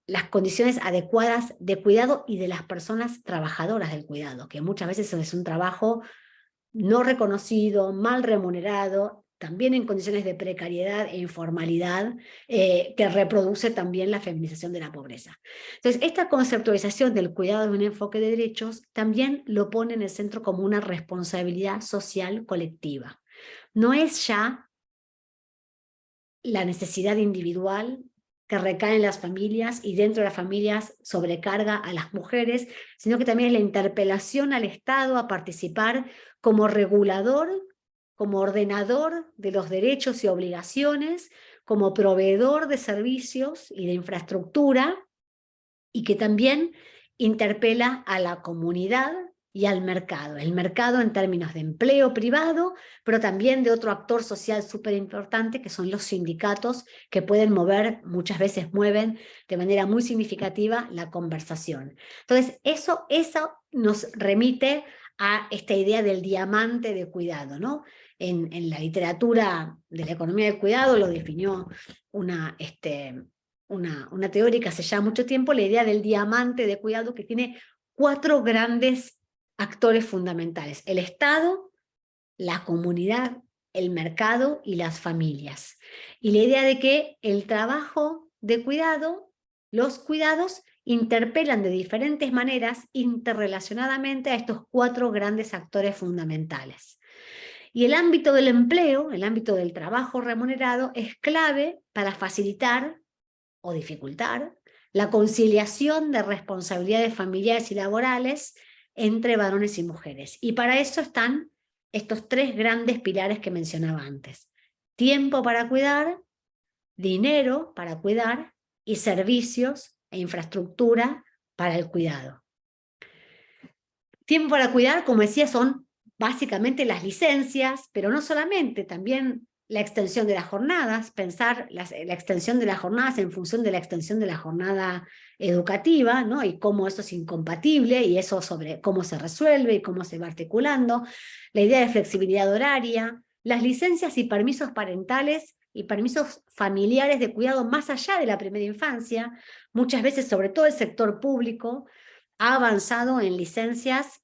Speaker 3: las condiciones adecuadas de cuidado y de las personas trabajadoras del cuidado, que muchas veces es un trabajo no reconocido, mal remunerado, también en condiciones de precariedad e informalidad, que reproduce también la feminización de la pobreza. Entonces, esta conceptualización del cuidado de un enfoque de derechos también lo pone en el centro como una responsabilidad social colectiva. No es ya la necesidad individual que recae en las familias y dentro de las familias sobrecarga a las mujeres, sino que también es la interpelación al Estado a participar como regulador, como ordenador de los derechos y obligaciones, como proveedor de servicios y de infraestructura, y que también interpela a la comunidad y al mercado. El mercado en términos de empleo privado, pero también de otro actor social súper importante, que son los sindicatos, que pueden mover, muchas veces mueven de manera muy significativa la conversación. Entonces, eso nos remite a esta idea del diamante de cuidado, ¿no? En la literatura de la economía del cuidado lo definió una teórica hace ya mucho tiempo, la idea del diamante de cuidado, que tiene 4 grandes actores fundamentales: el Estado, la comunidad, el mercado y las familias. Y la idea de que el trabajo de cuidado, los cuidados, interpelan de diferentes maneras interrelacionadamente a estos 4 grandes actores fundamentales. Y el ámbito del empleo, el ámbito del trabajo remunerado, es clave para facilitar o dificultar la conciliación de responsabilidades familiares y laborales entre varones y mujeres. Y para eso están estos 3 grandes pilares que mencionaba antes: tiempo para cuidar, dinero para cuidar y servicios e infraestructura para el cuidado. Tiempo para cuidar, como decía, son básicamente las licencias, pero no solamente, también la extensión de las jornadas, pensar la extensión de las jornadas en función de la extensión de la jornada educativa, ¿no? Y cómo eso es incompatible, y eso sobre cómo se resuelve y cómo se va articulando, la idea de flexibilidad horaria, las licencias y permisos parentales y permisos familiares de cuidado más allá de la primera infancia. Muchas veces, sobre todo el sector público, ha avanzado en licencias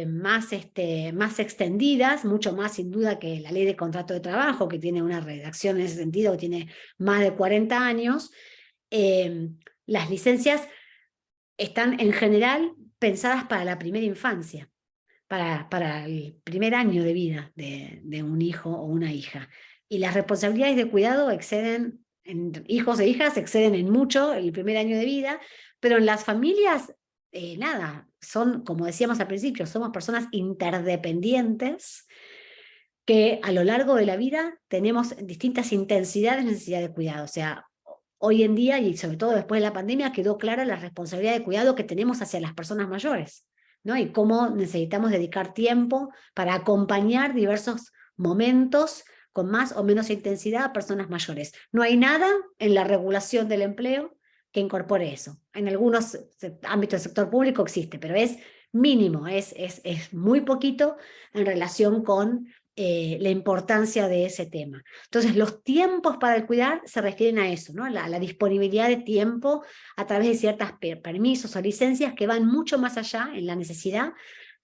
Speaker 3: más extendidas, mucho más sin duda que la ley de contrato de trabajo, que tiene una redacción en ese sentido, que tiene más de 40 años. Las licencias están en general pensadas para la primera infancia, para el primer año de vida de un hijo o una hija. Y las responsabilidades de cuidado exceden, en hijos e hijas exceden en mucho el primer año de vida, pero en las familias, nada, son, como decíamos al principio, somos personas interdependientes que a lo largo de la vida tenemos distintas intensidades de necesidad de cuidado. O sea, hoy en día, y sobre todo después de la pandemia, quedó clara la responsabilidad de cuidado que tenemos hacia las personas mayores, ¿no? Y cómo necesitamos dedicar tiempo para acompañar diversos momentos con más o menos intensidad a personas mayores. No hay nada en la regulación del empleo que incorpore eso. En algunos ámbitos del sector público existe, pero es mínimo, es muy poquito en relación con la importancia de ese tema. Entonces, los tiempos para el cuidar se refieren a eso, ¿no? La disponibilidad de tiempo a través de ciertos permisos o licencias que van mucho más allá en la necesidad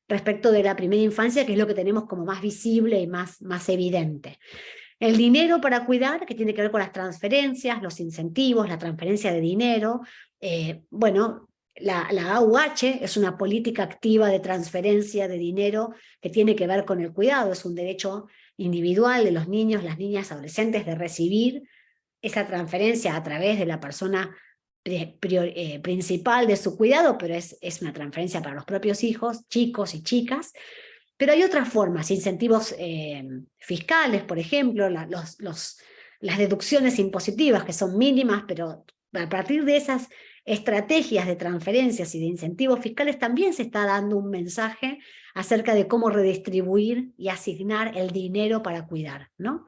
Speaker 3: respecto de la primera infancia, que es lo que tenemos como más visible y más evidente. El dinero para cuidar, que tiene que ver con las transferencias, los incentivos, la transferencia de dinero. Bueno, la AUH es una política activa de transferencia de dinero que tiene que ver con el cuidado. Es un derecho individual de los niños, las niñas, adolescentes de recibir esa transferencia a través de la persona principal de su cuidado, pero es una transferencia para los propios hijos, chicos y chicas. Pero hay otras formas, incentivos fiscales, por ejemplo, las deducciones impositivas, que son mínimas, pero a partir de esas estrategias de transferencias y de incentivos fiscales también se está dando un mensaje acerca de cómo redistribuir y asignar el dinero para cuidar, ¿no?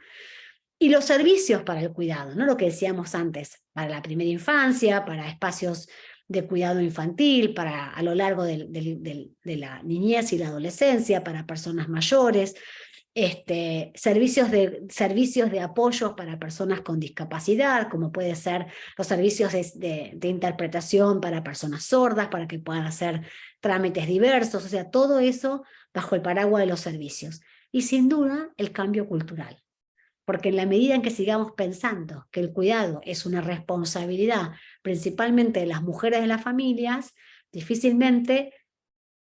Speaker 3: Y los servicios para el cuidado, ¿no? Lo que decíamos antes, para la primera infancia, para espacios de cuidado infantil, para a lo largo de la niñez y la adolescencia, para personas mayores, servicios de apoyo para personas con discapacidad, como puede ser los servicios de interpretación para personas sordas, para que puedan hacer trámites diversos, o sea, todo eso bajo el paraguas de los servicios. Y sin duda, el cambio cultural. Porque en la medida en que sigamos pensando que el cuidado es una responsabilidad principalmente de las mujeres de las familias, difícilmente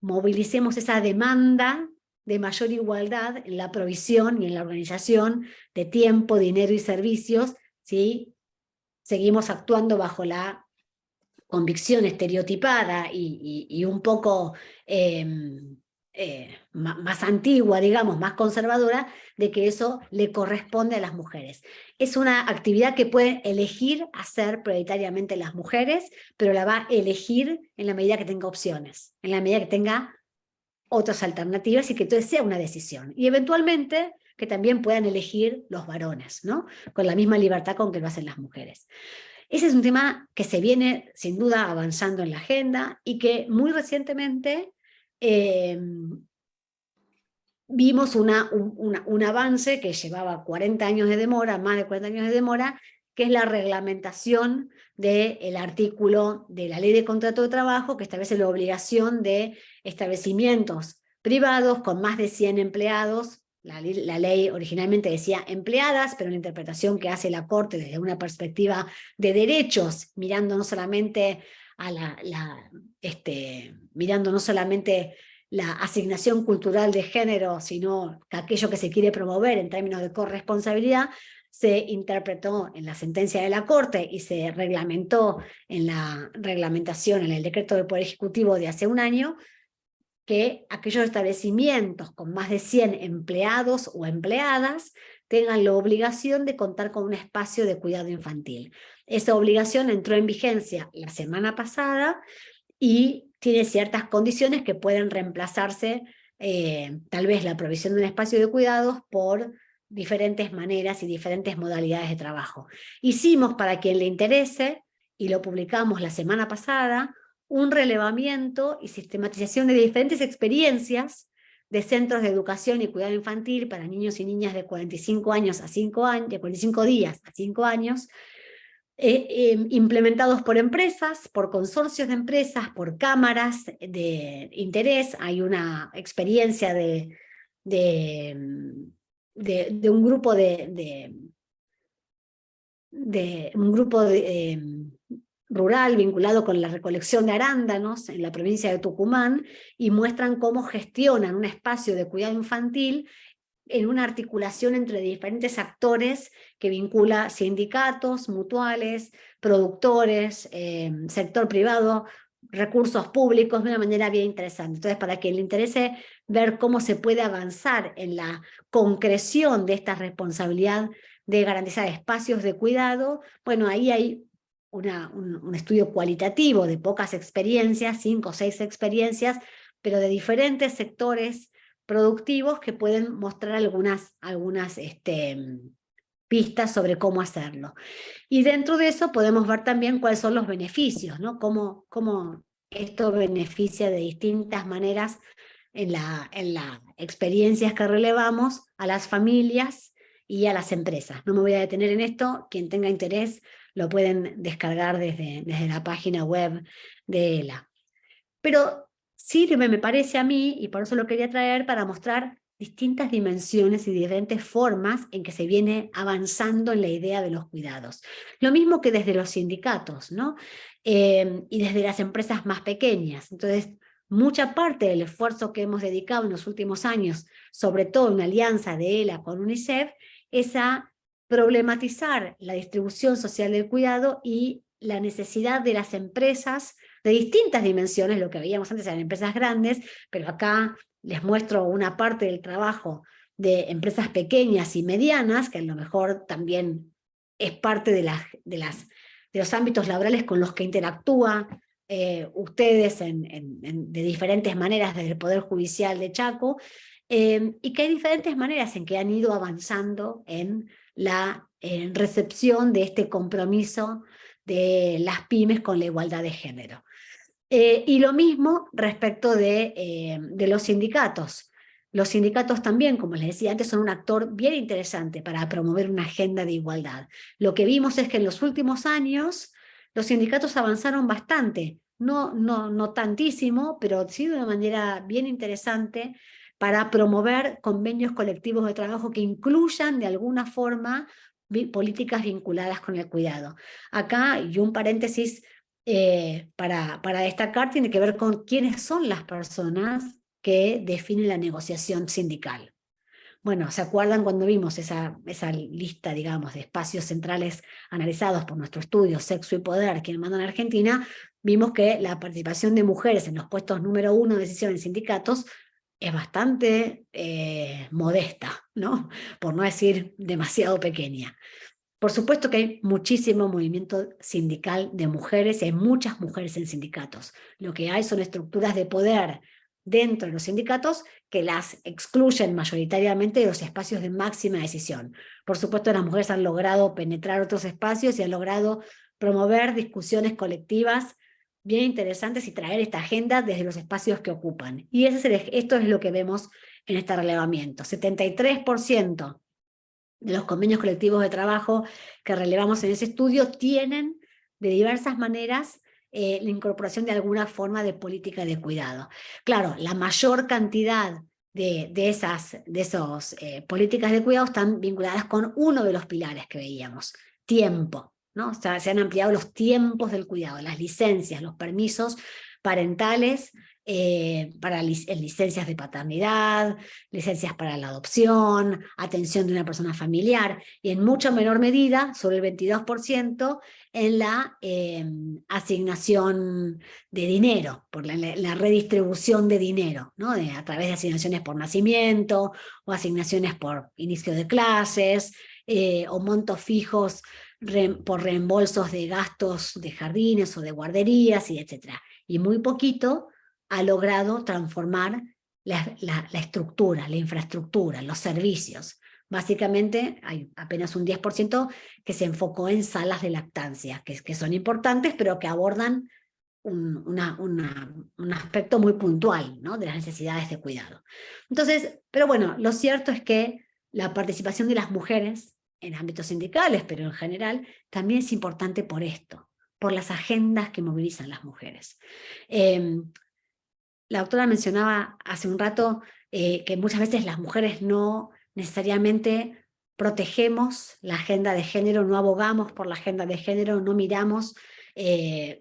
Speaker 3: movilicemos esa demanda de mayor igualdad en la provisión y en la organización de tiempo, dinero y servicios, si seguimos actuando bajo la convicción estereotipada y un poco más antigua, digamos, más conservadora, de que eso le corresponde a las mujeres. Es una actividad que pueden elegir hacer prioritariamente las mujeres, pero la va a elegir en la medida que tenga opciones, en la medida que tenga otras alternativas y que entonces sea una decisión. Y eventualmente que también puedan elegir los varones, ¿no? Con la misma libertad con que lo hacen las mujeres. Ese es un tema que se viene sin duda avanzando en la agenda y que muy recientemente vimos un avance que llevaba 40 años de demora, más de 40 años de demora, que es la reglamentación del artículo de la Ley de Contrato de Trabajo que establece la obligación de establecimientos privados con más de 100 empleados. La ley originalmente decía empleadas, pero la interpretación que hace la Corte desde una perspectiva de derechos, mirando no solamente mirando no solamente la asignación cultural de género, sino aquello que se quiere promover en términos de corresponsabilidad, se interpretó en la sentencia de la Corte y se reglamentó en la reglamentación, en el decreto del Poder Ejecutivo de hace un año, que aquellos establecimientos con más de 100 empleados o empleadas tengan la obligación de contar con un espacio de cuidado infantil. Esa obligación entró en vigencia la semana pasada y tiene ciertas condiciones que pueden reemplazarse, tal vez la provisión de un espacio de cuidados por diferentes maneras y diferentes modalidades de trabajo. Hicimos, para quien le interese, y lo publicamos la semana pasada, un relevamiento y sistematización de diferentes experiencias de centros de educación y cuidado infantil para niños y niñas de 45 años a 5 años, de 45 días a 5 años, implementados por empresas, por consorcios de empresas, por cámaras de interés. Hay una experiencia de un grupo rural vinculado con la recolección de arándanos en la provincia de Tucumán, y muestran cómo gestionan un espacio de cuidado infantil en una articulación entre diferentes actores que vincula sindicatos, mutuales, productores, sector privado, recursos públicos, de una manera bien interesante. Entonces, para quien le interese ver cómo se puede avanzar en la concreción de esta responsabilidad de garantizar espacios de cuidado, bueno, ahí hay un estudio cualitativo de pocas experiencias, 5 o 6 experiencias, pero de diferentes sectores productivos que pueden mostrar algunas pistas sobre cómo hacerlo. Y dentro de eso podemos ver también cuáles son los beneficios, ¿no? Cómo esto beneficia de distintas maneras en las experiencias que relevamos a las familias y a las empresas. No me voy a detener en esto, quien tenga interés lo pueden descargar desde la página web de ELA. Pero sirve, me parece a mí, y por eso lo quería traer, para mostrar distintas dimensiones y diferentes formas en que se viene avanzando en la idea de los cuidados. Lo mismo que desde los sindicatos, ¿no? Y desde las empresas más pequeñas. Entonces, mucha parte del esfuerzo que hemos dedicado en los últimos años, sobre todo en la alianza de ELA con UNICEF, es a problematizar la distribución social del cuidado y la necesidad de las empresas de distintas dimensiones. Lo que veíamos antes eran empresas grandes, pero acá les muestro una parte del trabajo de empresas pequeñas y medianas, que a lo mejor también es parte de los ámbitos laborales con los que interactúan ustedes de diferentes maneras desde el Poder Judicial de Chaco, y que hay diferentes maneras en que han ido avanzando en la recepción de este compromiso de las pymes con la igualdad de género. Y lo mismo respecto de los sindicatos. Los sindicatos también, como les decía antes, son un actor bien interesante para promover una agenda de igualdad. Lo que vimos es que en los últimos años los sindicatos avanzaron bastante, no tantísimo, pero sí de una manera bien interesante para promover convenios colectivos de trabajo que incluyan de alguna forma políticas vinculadas con el cuidado. Acá, y un paréntesis para destacar, tiene que ver con quiénes son las personas que definen la negociación sindical. Bueno, ¿se acuerdan cuando vimos esa lista, digamos, de espacios centrales analizados por nuestro estudio Sexo y Poder, quien manda en Argentina? Vimos que la participación de mujeres en los puestos número 1 de decisión en sindicatos es bastante modesta, ¿no? Por no decir demasiado pequeña. Por supuesto que hay muchísimo movimiento sindical de mujeres y hay muchas mujeres en sindicatos. Lo que hay son estructuras de poder dentro de los sindicatos que las excluyen mayoritariamente de los espacios de máxima decisión. Por supuesto, las mujeres han logrado penetrar otros espacios y han logrado promover discusiones colectivas bien interesantes y traer esta agenda desde los espacios que ocupan. Y esto es lo que vemos en este relevamiento. 73% de los convenios colectivos de trabajo que relevamos en ese estudio tienen de diversas maneras la incorporación de alguna forma de política de cuidado. Claro, la mayor cantidad de esas políticas de cuidado están vinculadas con uno de los pilares que veíamos, tiempo, ¿no? O sea, se han ampliado los tiempos del cuidado, las licencias, los permisos parentales, para licencias de paternidad, licencias para la adopción, atención de una persona familiar, y en mucha menor medida, sobre el 22%, en la asignación de dinero, por la redistribución de dinero, ¿no? A través de asignaciones por nacimiento, o asignaciones por inicio de clases, o montos fijos por reembolsos de gastos de jardines o de guarderías, y etc. Y muy poquito ha logrado transformar la estructura, la infraestructura, los servicios. Básicamente hay apenas un 10% que se enfocó en salas de lactancia, que son importantes, pero que abordan un aspecto muy puntual, ¿no? De las necesidades de cuidado. Entonces, pero bueno, lo cierto es que la participación de las mujeres en ámbitos sindicales, pero en general, también es importante por esto, por las agendas que movilizan las mujeres. La autora mencionaba hace un rato que muchas veces las mujeres no necesariamente protegemos la agenda de género, no abogamos por la agenda de género, no miramos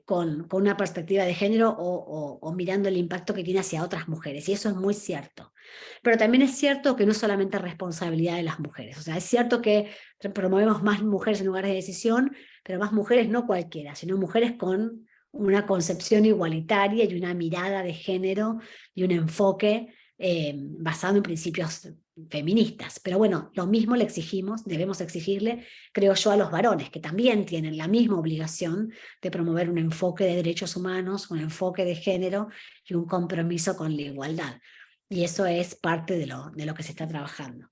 Speaker 3: con una perspectiva de género o mirando el impacto que tiene hacia otras mujeres, y eso es muy cierto. Pero también es cierto que no es solamente responsabilidad de las mujeres, o sea, es cierto que promovemos más mujeres en lugares de decisión, pero más mujeres no cualquiera, sino mujeres con una concepción igualitaria y una mirada de género y un enfoque basado en principios feministas. Pero bueno, lo mismo le exigimos, debemos exigirle, creo yo, a los varones, que también tienen la misma obligación de promover un enfoque de derechos humanos, un enfoque de género y un compromiso con la igualdad. Y eso es parte de lo que se está trabajando.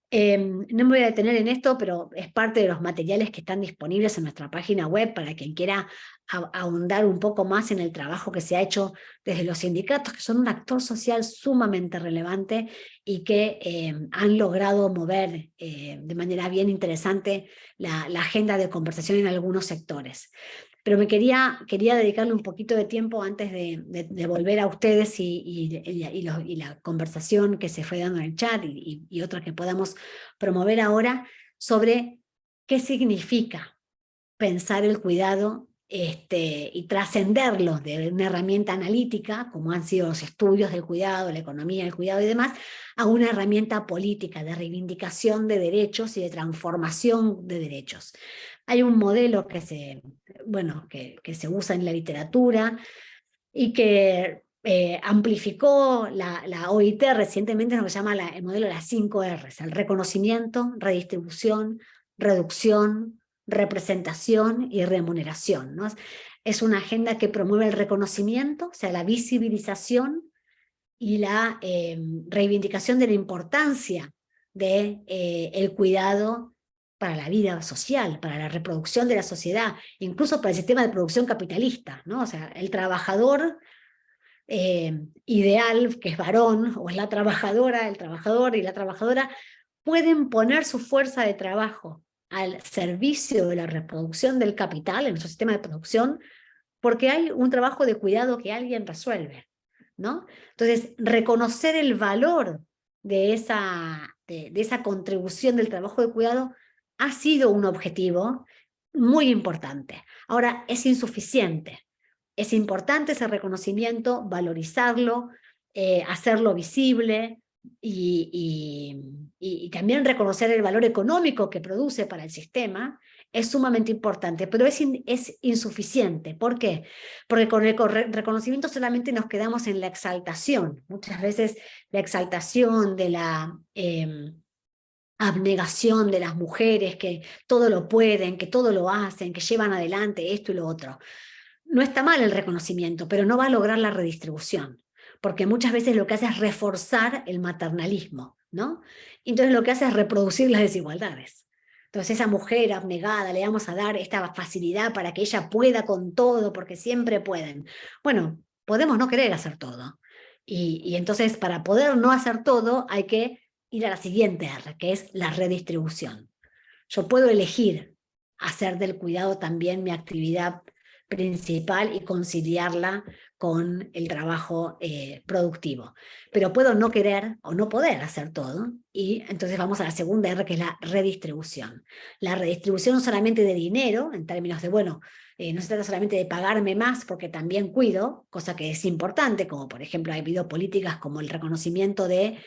Speaker 3: No me voy a detener en esto, pero es parte de los materiales que están disponibles en nuestra página web para quien quiera ahondar un poco más en el trabajo que se ha hecho desde los sindicatos, que son un actor social sumamente relevante y que han logrado mover de manera bien interesante la agenda de conversación en algunos sectores. Pero quería dedicarle un poquito de tiempo antes de volver a ustedes y la conversación que se fue dando en el chat y otras que podamos promover ahora sobre qué significa pensar el cuidado y trascenderlo de una herramienta analítica, como han sido los estudios del cuidado, la economía del cuidado y demás, a una herramienta política de reivindicación de derechos y de transformación de derechos. Hay un modelo que se usa en la literatura y que amplificó la OIT recientemente, lo que se llama el modelo de las 5 Rs, el reconocimiento, redistribución, reducción, representación y remuneración, ¿no? Es una agenda que promueve el reconocimiento, o sea, la visibilización y la reivindicación de la importancia de el cuidado para la vida social, para la reproducción de la sociedad, incluso para el sistema de producción capitalista, ¿no? O sea, el trabajador ideal, que es varón, o es la trabajadora, el trabajador y la trabajadora, pueden poner su fuerza de trabajo al servicio de la reproducción del capital en nuestro sistema de producción, porque hay un trabajo de cuidado que alguien resuelve, ¿no? Entonces, reconocer el valor de esa contribución del trabajo de cuidado ha sido un objetivo muy importante. Ahora, es insuficiente. Es importante ese reconocimiento, valorizarlo, hacerlo visible y también reconocer el valor económico que produce para el sistema. Es sumamente importante, pero es insuficiente. ¿Por qué? Porque con el reconocimiento solamente nos quedamos en la exaltación. Muchas veces la exaltación de la abnegación de las mujeres, que todo lo pueden, que todo lo hacen, que llevan adelante esto y lo otro. No está mal el reconocimiento, pero no va a lograr la redistribución, porque muchas veces lo que hace es reforzar el maternalismo, ¿no? Entonces lo que hace es reproducir las desigualdades. Entonces esa mujer abnegada le vamos a dar esta facilidad para que ella pueda con todo, porque siempre pueden. Bueno, podemos no querer hacer todo. Y entonces para poder no hacer todo hay que ir a la siguiente R, que es la redistribución. Yo puedo elegir hacer del cuidado también mi actividad principal y conciliarla con el trabajo productivo. Pero puedo no querer o no poder hacer todo, y entonces vamos a la segunda R, que es la redistribución. La redistribución no solamente de dinero, en términos de, bueno, no se trata solamente de pagarme más porque también cuido, cosa que es importante, como por ejemplo ha habido políticas como el reconocimiento de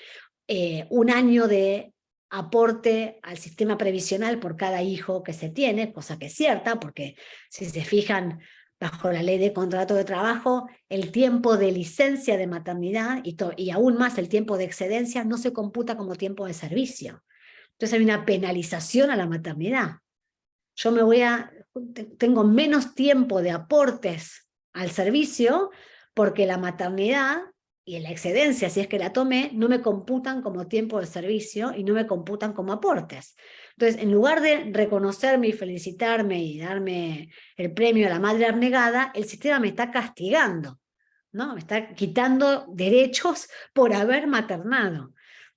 Speaker 3: un año de aporte al sistema previsional por cada hijo que se tiene, cosa que es cierta, porque si se fijan bajo la ley de contrato de trabajo, el tiempo de licencia de maternidad y aún más el tiempo de excedencia no se computa como tiempo de servicio. Entonces hay una penalización a la maternidad. Yo tengo menos tiempo de aportes al servicio porque la maternidad y la excedencia, si es que la tomé, no me computan como tiempo de servicio y no me computan como aportes. Entonces, en lugar de reconocerme y felicitarme y darme el premio a la madre abnegada, el sistema me está castigando, ¿no? Me está quitando derechos por haber maternado.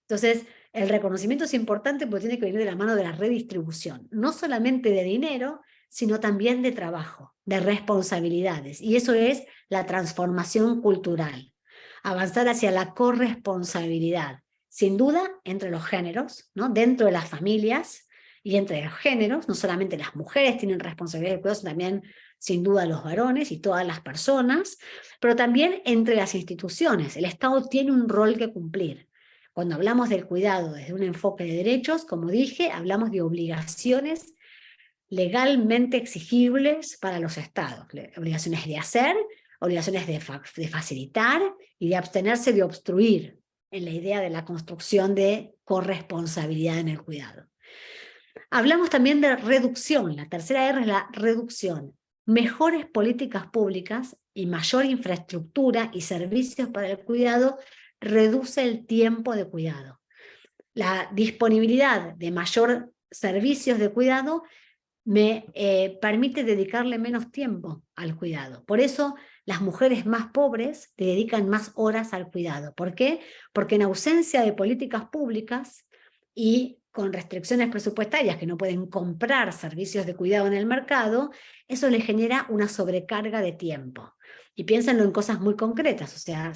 Speaker 3: Entonces, el reconocimiento es importante porque tiene que venir de la mano de la redistribución, no solamente de dinero, sino también de trabajo, de responsabilidades. Y eso es la transformación cultural. Avanzar hacia la corresponsabilidad, sin duda entre los géneros, ¿no? Dentro de las familias y entre los géneros, no solamente las mujeres tienen responsabilidad de cuidado, sino también sin duda los varones y todas las personas, pero también entre las instituciones. El Estado tiene un rol que cumplir. Cuando hablamos del cuidado desde un enfoque de derechos, como dije, hablamos de obligaciones legalmente exigibles para los estados, obligaciones de hacer, obligaciones de facilitar y de abstenerse de obstruir en la idea de la construcción de corresponsabilidad en el cuidado. Hablamos también de reducción, la tercera R es la reducción. Mejores políticas públicas y mayor infraestructura y servicios para el cuidado reduce el tiempo de cuidado. la disponibilidad de mayor servicios de cuidado me permite dedicarle menos tiempo al cuidado. Por eso las mujeres más pobres le dedican más horas al cuidado. ¿Por qué? Porque en ausencia de políticas públicas y con restricciones presupuestarias que no pueden comprar servicios de cuidado en el mercado, eso les genera una sobrecarga de tiempo. Y piénsenlo en cosas muy concretas, o sea,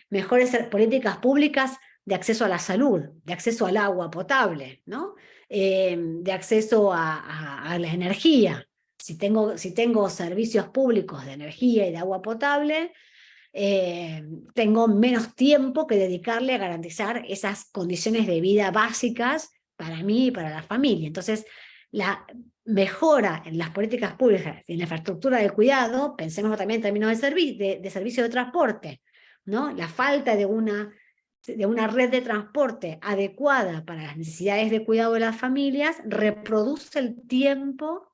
Speaker 3: mejores políticas públicas de acceso a la salud, de acceso al agua potable, ¿no? De acceso a la energía. Si tengo servicios públicos de energía y de agua potable, tengo menos tiempo que dedicarle a garantizar esas condiciones de vida básicas para mí y para la familia. Entonces, la mejora en las políticas públicas, en la infraestructura del cuidado, pensemos también en términos de servicio de transporte, ¿no? La falta de una red de transporte adecuada para las necesidades de cuidado de las familias reproduce el tiempo,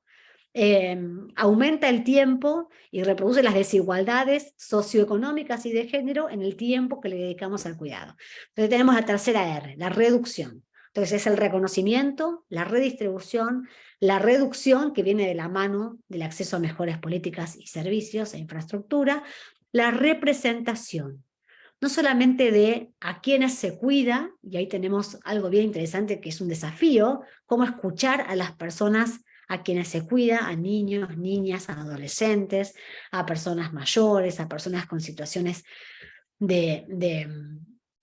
Speaker 3: aumenta el tiempo y reproduce las desigualdades socioeconómicas y de género en el tiempo que le dedicamos al cuidado. Entonces tenemos la tercera R, la reducción. Entonces es el reconocimiento, la redistribución, la reducción que viene de la mano del acceso a mejores políticas y servicios e infraestructura, la representación, no solamente de a quienes se cuida, y ahí tenemos algo bien interesante que es un desafío, cómo escuchar a las personas a quienes se cuida, a niños, niñas, a adolescentes, a personas mayores, a personas con situaciones de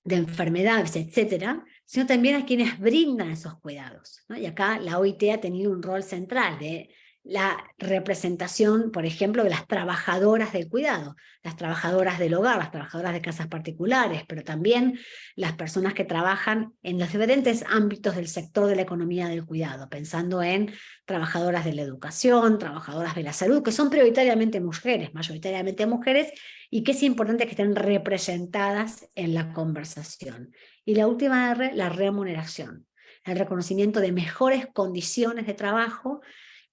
Speaker 3: enfermedades, etcétera, sino también a quienes brindan esos cuidados, ¿no? Y acá la OIT ha tenido un rol central de la representación, por ejemplo, de las trabajadoras del cuidado, las trabajadoras del hogar, las trabajadoras de casas particulares, pero también las personas que trabajan en los diferentes ámbitos del sector de la economía del cuidado, pensando en trabajadoras de la educación, trabajadoras de la salud, que son prioritariamente mujeres, mayoritariamente mujeres, y que es importante que estén representadas en la conversación. Y la última R, la remuneración, el reconocimiento de mejores condiciones de trabajo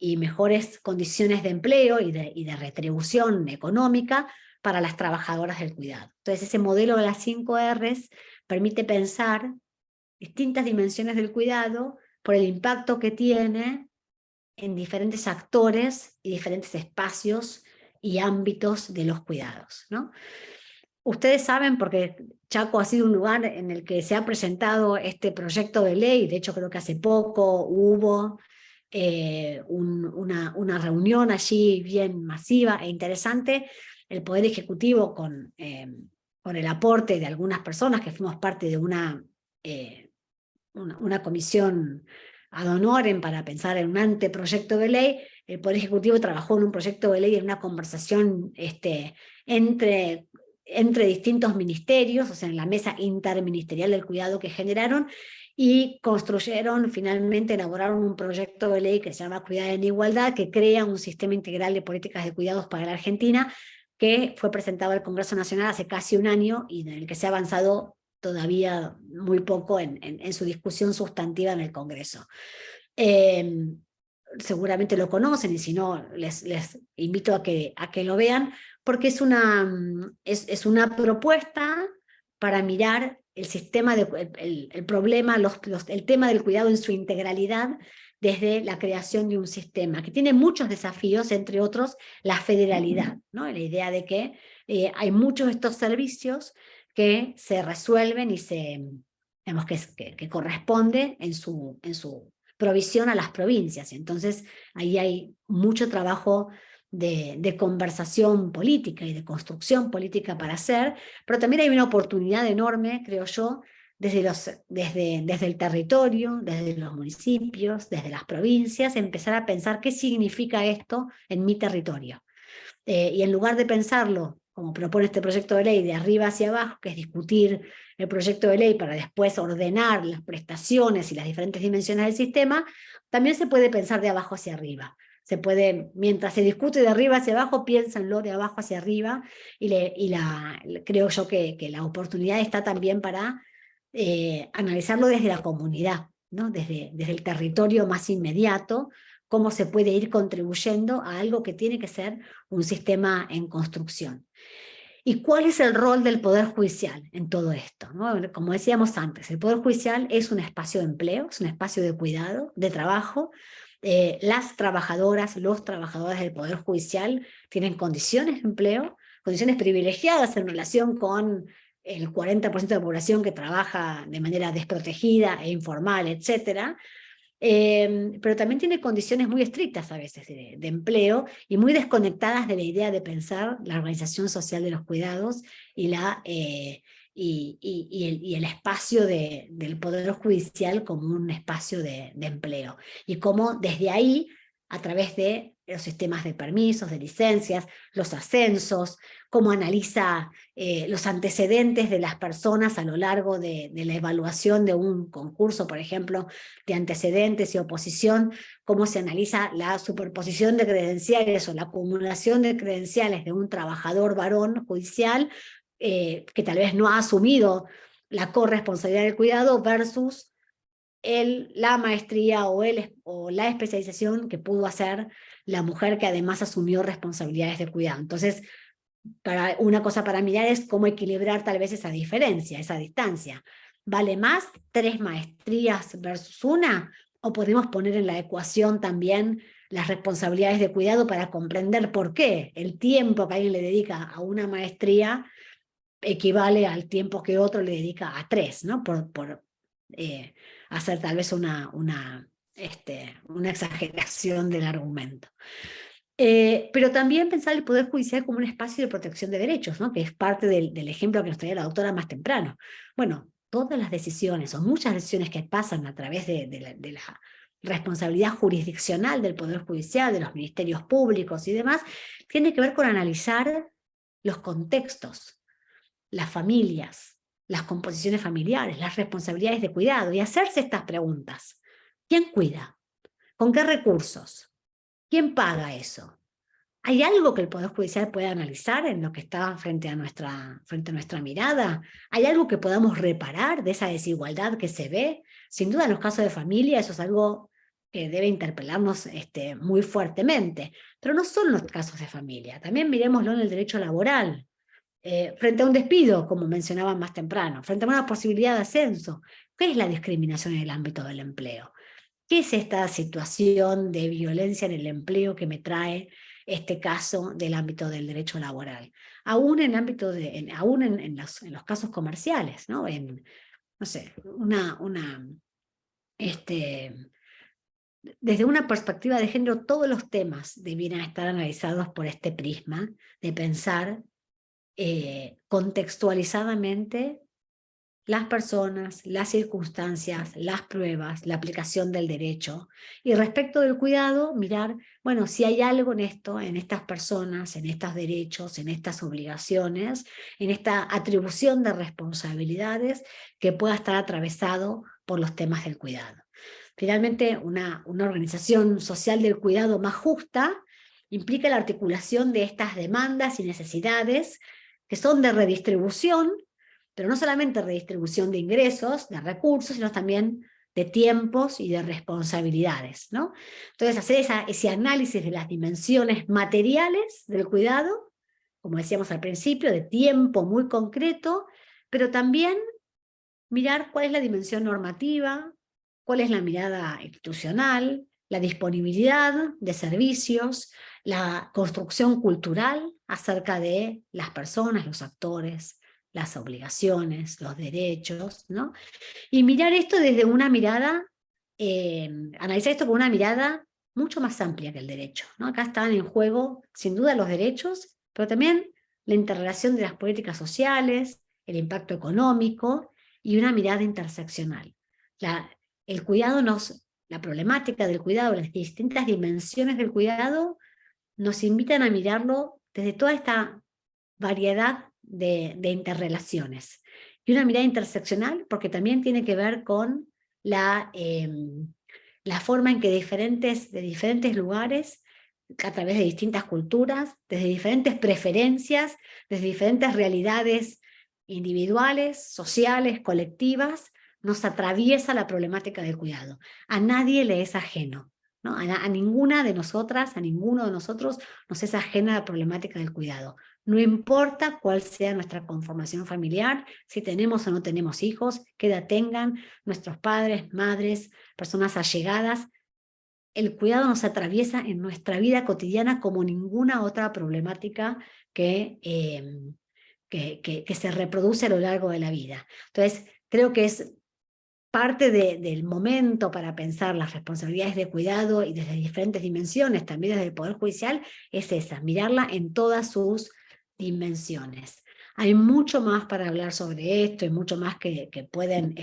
Speaker 3: y mejores condiciones de empleo y de retribución económica para las trabajadoras del cuidado. Entonces ese modelo de las 5 Rs permite pensar distintas dimensiones del cuidado por el impacto que tiene en diferentes actores y diferentes espacios y ámbitos de los cuidados, ¿no? Ustedes saben, porque Chaco ha sido un lugar en el que se ha presentado este proyecto de ley, de hecho creo que hace poco hubo una reunión allí bien masiva e interesante, el Poder Ejecutivo con el aporte de algunas personas que fuimos parte de una comisión ad honorem para pensar en un anteproyecto de ley. El Poder Ejecutivo trabajó en un proyecto de ley, en una conversación entre distintos ministerios, o sea, en la mesa interministerial del cuidado que generaron, y construyeron, finalmente elaboraron un proyecto de ley que se llama Cuidar en Igualdad, que crea un sistema integral de políticas de cuidados para la Argentina, que fue presentado al Congreso Nacional hace casi un año y en el que se ha avanzado todavía muy poco en su discusión sustantiva en el Congreso. Seguramente lo conocen y si no, les invito a que lo vean, porque es una propuesta para mirar el sistema, el problema, el tema del cuidado en su integralidad desde la creación de un sistema que tiene muchos desafíos, entre otros la federalidad, ¿no? La idea de que hay muchos de estos servicios que se resuelven y digamos que corresponde en su provisión a las provincias. Entonces ahí hay mucho trabajo de conversación política y de construcción política para hacer, pero también hay una oportunidad enorme, creo yo, desde el territorio, desde los municipios, desde las provincias, empezar a pensar qué significa esto en mi territorio. Y en lugar de pensarlo, como propone este proyecto de ley, de arriba hacia abajo, que es discutir el proyecto de ley para después ordenar las prestaciones y las diferentes dimensiones del sistema, también se puede pensar de abajo hacia arriba. Se puede, mientras se discute de arriba hacia abajo, piénsenlo de abajo hacia arriba, y creo yo que la oportunidad está también para analizarlo desde la comunidad, ¿no? Desde el territorio más inmediato, cómo se puede ir contribuyendo a algo que tiene que ser un sistema en construcción. ¿Y cuál es el rol del Poder Judicial en todo esto? ¿No? Como decíamos antes, el Poder Judicial es un espacio de empleo, es un espacio de cuidado, de trabajo. Las trabajadoras, los trabajadores del Poder Judicial tienen condiciones de empleo, condiciones privilegiadas en relación con el 40% de la población que trabaja de manera desprotegida e informal, etcétera. Pero también tiene condiciones muy estrictas a veces de empleo y muy desconectadas de la idea de pensar la organización social de los cuidados y, el espacio del Poder Judicial como un espacio de empleo. Y cómo desde ahí, a través de los sistemas de permisos, de licencias, los ascensos, cómo analiza los antecedentes de las personas a lo largo de la evaluación de un concurso, por ejemplo, de antecedentes y oposición, cómo se analiza la superposición de credenciales o la acumulación de credenciales de un trabajador varón judicial que tal vez no ha asumido la corresponsabilidad del cuidado versus la maestría o la especialización que pudo hacer la mujer que además asumió responsabilidades de cuidado. Entonces, una cosa para mirar es cómo equilibrar tal vez esa diferencia, esa distancia. ¿Vale más 3 maestrías versus una? ¿O podemos poner en la ecuación también las responsabilidades de cuidado para comprender por qué el tiempo que alguien le dedica a una maestría equivale al tiempo que otro le dedica a 3, ¿no? Por hacer tal vez una exageración del argumento. Pero también pensar el Poder Judicial como un espacio de protección de derechos, ¿no? Que es parte del ejemplo que nos traía la doctora más temprano. Bueno, todas las decisiones o muchas decisiones que pasan a través de la responsabilidad jurisdiccional del Poder Judicial, de los ministerios públicos y demás, tiene que ver con analizar los contextos, las familias, las composiciones familiares, las responsabilidades de cuidado y hacerse estas preguntas. ¿Quién cuida? ¿Con qué recursos? ¿Quién paga eso? ¿Hay algo que el Poder Judicial pueda analizar en lo que está frente a nuestra mirada? ¿Hay algo que podamos reparar de esa desigualdad que se ve? Sin duda en los casos de familia eso es algo que debe interpelarnos muy fuertemente, pero no solo en los casos de familia, también miremoslo en el derecho laboral. Frente a un despido, como mencionaba más temprano, frente a una posibilidad de ascenso. ¿Qué es la discriminación en el ámbito del empleo? ¿Qué es esta situación de violencia en el empleo que me trae este caso del ámbito del derecho laboral? Aún en el ámbito aún en los casos comerciales, ¿no? No sé, desde una perspectiva de género, todos los temas debieran estar analizados por este prisma de pensar contextualizadamente las personas, las circunstancias, las pruebas, la aplicación del derecho. Y respecto del cuidado, mirar, bueno, si hay algo en esto, en estas personas, en estos derechos, en estas obligaciones, en esta atribución de responsabilidades que pueda estar atravesado por los temas del cuidado. Finalmente, una organización social del cuidado más justa implica la articulación de estas demandas y necesidades que son de redistribución, pero no solamente redistribución de ingresos, de recursos, sino también de tiempos y de responsabilidades, ¿no? Entonces, hacer ese análisis de las dimensiones materiales del cuidado, como decíamos al principio, de tiempo muy concreto, pero también mirar cuál es la dimensión normativa, cuál es la mirada institucional, la disponibilidad de servicios, la construcción cultural acerca de las personas, los actores, las obligaciones, los derechos, ¿no? Y mirar esto desde una mirada, analizar esto con una mirada mucho más amplia que el derecho, ¿no? Acá están en juego, sin duda, los derechos, pero también la interrelación de las políticas sociales, el impacto económico y una mirada interseccional. El cuidado la problemática del cuidado, las distintas dimensiones del cuidado, nos invitan a mirarlo desde toda esta variedad de interrelaciones. Y una mirada interseccional porque también tiene que ver con la forma en que de diferentes lugares, a través de distintas culturas, desde diferentes preferencias, desde diferentes realidades individuales, sociales, colectivas, nos atraviesa la problemática del cuidado. A nadie le es ajeno, ¿no? A ninguna de nosotras, a ninguno de nosotros nos es ajena la problemática del cuidado. No importa cuál sea nuestra conformación familiar, si tenemos o no tenemos hijos, qué edad tengan, nuestros padres, madres, personas allegadas, el cuidado nos atraviesa en nuestra vida cotidiana como ninguna otra problemática que se reproduce a lo largo de la vida. Entonces, creo que es parte del momento para pensar las responsabilidades de cuidado y desde diferentes dimensiones, también desde el Poder Judicial, es esa, mirarla en todas sus dimensiones. Hay mucho más para hablar sobre esto y mucho más que pueden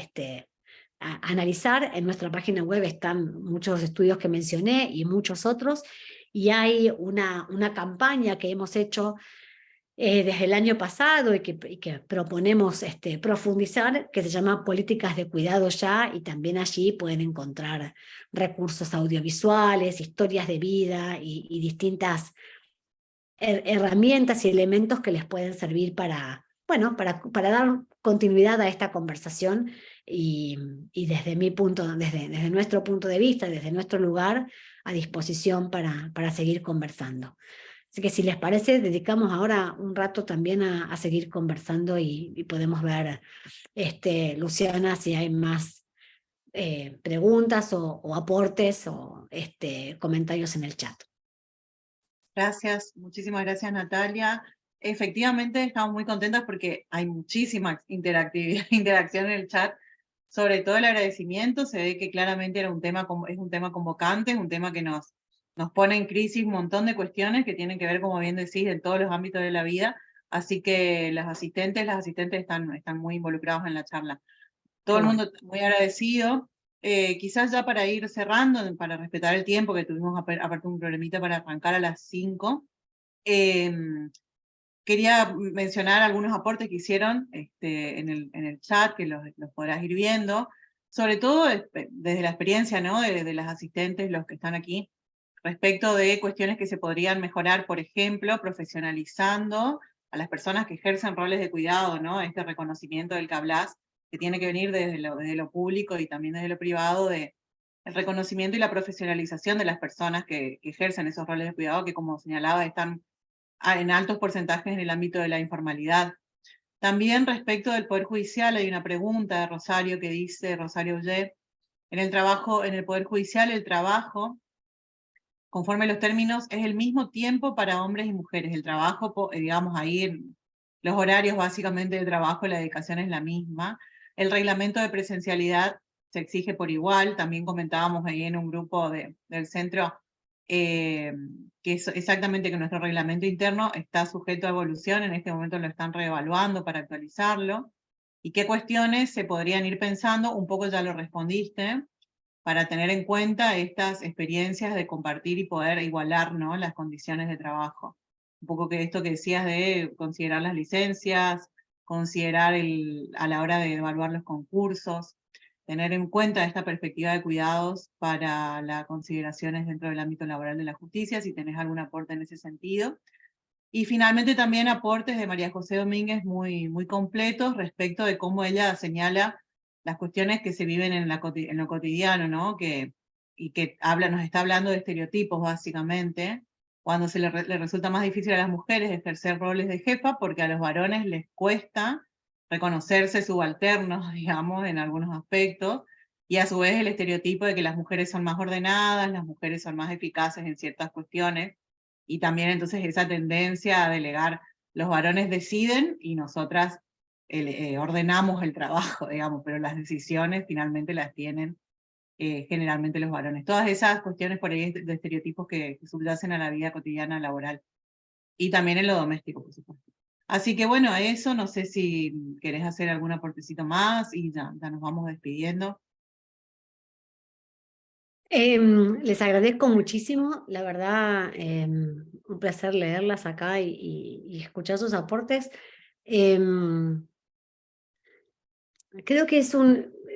Speaker 3: analizar. En nuestra página web están muchos estudios que mencioné y muchos otros, y hay una campaña que hemos hecho desde el año pasado y que proponemos profundizar, que se llama Políticas de Cuidado Ya, y también allí pueden encontrar recursos audiovisuales, historias de vida y distintas herramientas y elementos que les pueden servir para, bueno, para dar continuidad a esta conversación y desde nuestro punto de vista, desde nuestro lugar, a disposición para seguir conversando. Así que si les parece, dedicamos ahora un rato también a seguir conversando y podemos ver, Luciana, si hay más preguntas o aportes o comentarios en el chat.
Speaker 1: Gracias, muchísimas gracias, Natalia. Efectivamente, estamos muy contentas porque hay muchísima interacción en el chat, sobre todo el agradecimiento. Se ve que claramente es un tema convocante, es un tema que nos pone en crisis un montón de cuestiones que tienen que ver, como bien decís, en todos los ámbitos de la vida. Así que las asistentes están muy involucrados en la charla. Todo el mundo muy agradecido. Quizás ya para ir cerrando, para respetar el tiempo que tuvimos, aparte un problemita para arrancar a las 5, quería mencionar algunos aportes que hicieron en el chat, que los podrás ir viendo, sobre todo desde la experiencia, ¿no?, de las asistentes, los que están aquí, respecto de cuestiones que se podrían mejorar, por ejemplo, profesionalizando a las personas que ejercen roles de cuidado, ¿no?, este reconocimiento del que hablás, que tiene que venir desde lo público y también desde lo privado, el reconocimiento y la profesionalización de las personas que ejercen esos roles de cuidado, que, como señalaba, están en altos porcentajes en el ámbito de la informalidad. También respecto del Poder Judicial hay una pregunta de Rosario que dice, Rosario Uller, en el Poder Judicial el trabajo, conforme los términos, es el mismo tiempo para hombres y mujeres. El trabajo, digamos, ahí los horarios básicamente de trabajo, la dedicación es la misma. El reglamento de presencialidad se exige por igual. También comentábamos ahí en un grupo del centro que es exactamente que nuestro reglamento interno está sujeto a evolución. En este momento lo están reevaluando para actualizarlo. ¿Y qué cuestiones se podrían ir pensando? Un poco ya lo respondiste, para tener en cuenta estas experiencias de compartir y poder igualar, ¿no?, las condiciones de trabajo. Un poco que esto que decías de considerar las licencias, considerar a la hora de evaluar los concursos, tener en cuenta esta perspectiva de cuidados para las consideraciones dentro del ámbito laboral de la justicia, si tenés algún aporte en ese sentido. Y finalmente también aportes de María José Domínguez muy, muy completos respecto de cómo ella señala las cuestiones que se viven en lo cotidiano, ¿no?, y que nos está hablando de estereotipos básicamente, cuando le resulta más difícil a las mujeres ejercer roles de jefa, porque a los varones les cuesta reconocerse subalternos, digamos, en algunos aspectos, y a su vez el estereotipo de que las mujeres son más ordenadas, las mujeres son más eficaces en ciertas cuestiones, y también entonces esa tendencia a delegar, los varones deciden y nosotras ordenamos el trabajo, digamos, pero las decisiones finalmente las tienen generalmente los varones. Todas esas cuestiones por ahí de estereotipos que subyacen a la vida cotidiana laboral, y también en lo doméstico, por supuesto. Así que bueno, eso, no sé si querés hacer algún aportecito más y ya nos vamos despidiendo.
Speaker 3: Les agradezco muchísimo, la verdad, un placer leerlas acá y escuchar sus aportes. Creo que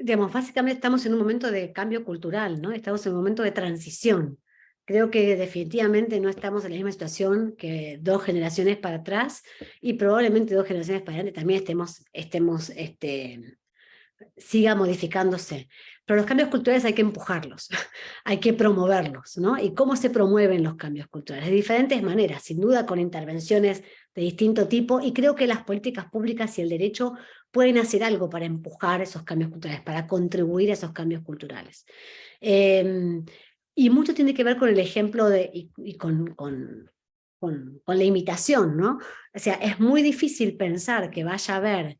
Speaker 3: digamos, básicamente estamos en un momento de cambio cultural, ¿no? Estamos en un momento de transición. Creo que definitivamente no estamos en la misma situación que 2 generaciones para atrás, y probablemente 2 generaciones para adelante también estemos siga modificándose. Pero los cambios culturales hay que empujarlos, hay que promoverlos, ¿no? ¿Y cómo se promueven los cambios culturales? De diferentes maneras, sin duda con intervenciones de distinto tipo, y creo que las políticas públicas y el derecho pueden hacer algo para empujar esos cambios culturales, para contribuir a esos cambios culturales. Y mucho tiene que ver con el ejemplo y con la imitación, ¿no? O sea, es muy difícil pensar que vaya a haber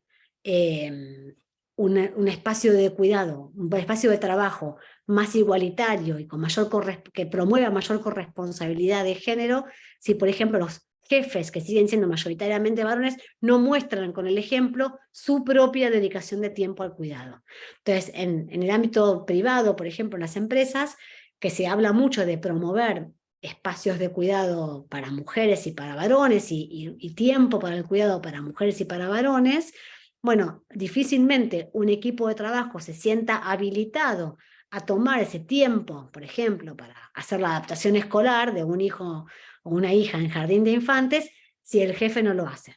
Speaker 3: un espacio de cuidado, un espacio de trabajo más igualitario y con que promueva mayor corresponsabilidad de género, si por ejemplo los jefes, que siguen siendo mayoritariamente varones, no muestran con el ejemplo su propia dedicación de tiempo al cuidado. Entonces, en el ámbito privado, por ejemplo, en las empresas, que se habla mucho de promover espacios de cuidado para mujeres y para varones y tiempo para el cuidado para mujeres y para varones, bueno, difícilmente un equipo de trabajo se sienta habilitado a tomar ese tiempo, por ejemplo, para hacer la adaptación escolar de un hijo o una hija en jardín de infantes, si el jefe no lo hace,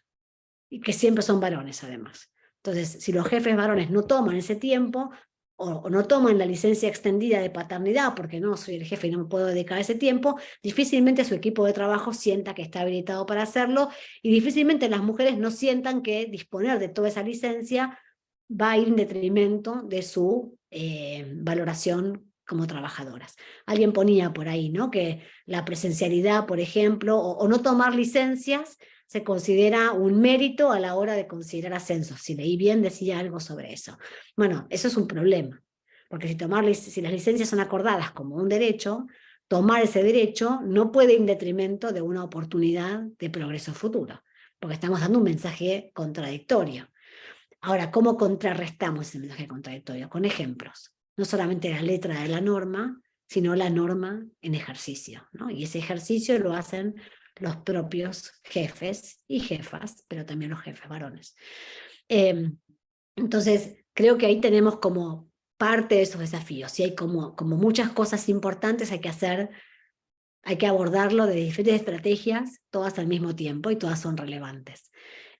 Speaker 3: y que siempre son varones además. Entonces, si los jefes varones no toman ese tiempo, o no toman la licencia extendida de paternidad porque no soy el jefe y no me puedo dedicar ese tiempo, difícilmente su equipo de trabajo sienta que está habilitado para hacerlo, y difícilmente las mujeres no sientan que disponer de toda esa licencia va a ir en detrimento de su valoración como trabajadoras. Alguien ponía por ahí, ¿no?, que la presencialidad, por ejemplo, o no tomar licencias se considera un mérito a la hora de considerar ascensos. Si leí bien, decía algo sobre eso. Bueno, eso es un problema, porque si las licencias son acordadas como un derecho, tomar ese derecho no puede ir en detrimento de una oportunidad de progreso futuro, porque estamos dando un mensaje contradictorio. Ahora, ¿cómo contrarrestamos ese mensaje contradictorio? Con ejemplos. No solamente la letra de la norma, sino la norma en ejercicio, ¿no? Y ese ejercicio lo hacen los propios jefes y jefas, pero también los jefes varones. Entonces, creo que ahí tenemos como parte de esos desafíos, y hay como muchas cosas importantes hay que hacer, hay que abordarlo de diferentes estrategias, todas al mismo tiempo, y todas son relevantes.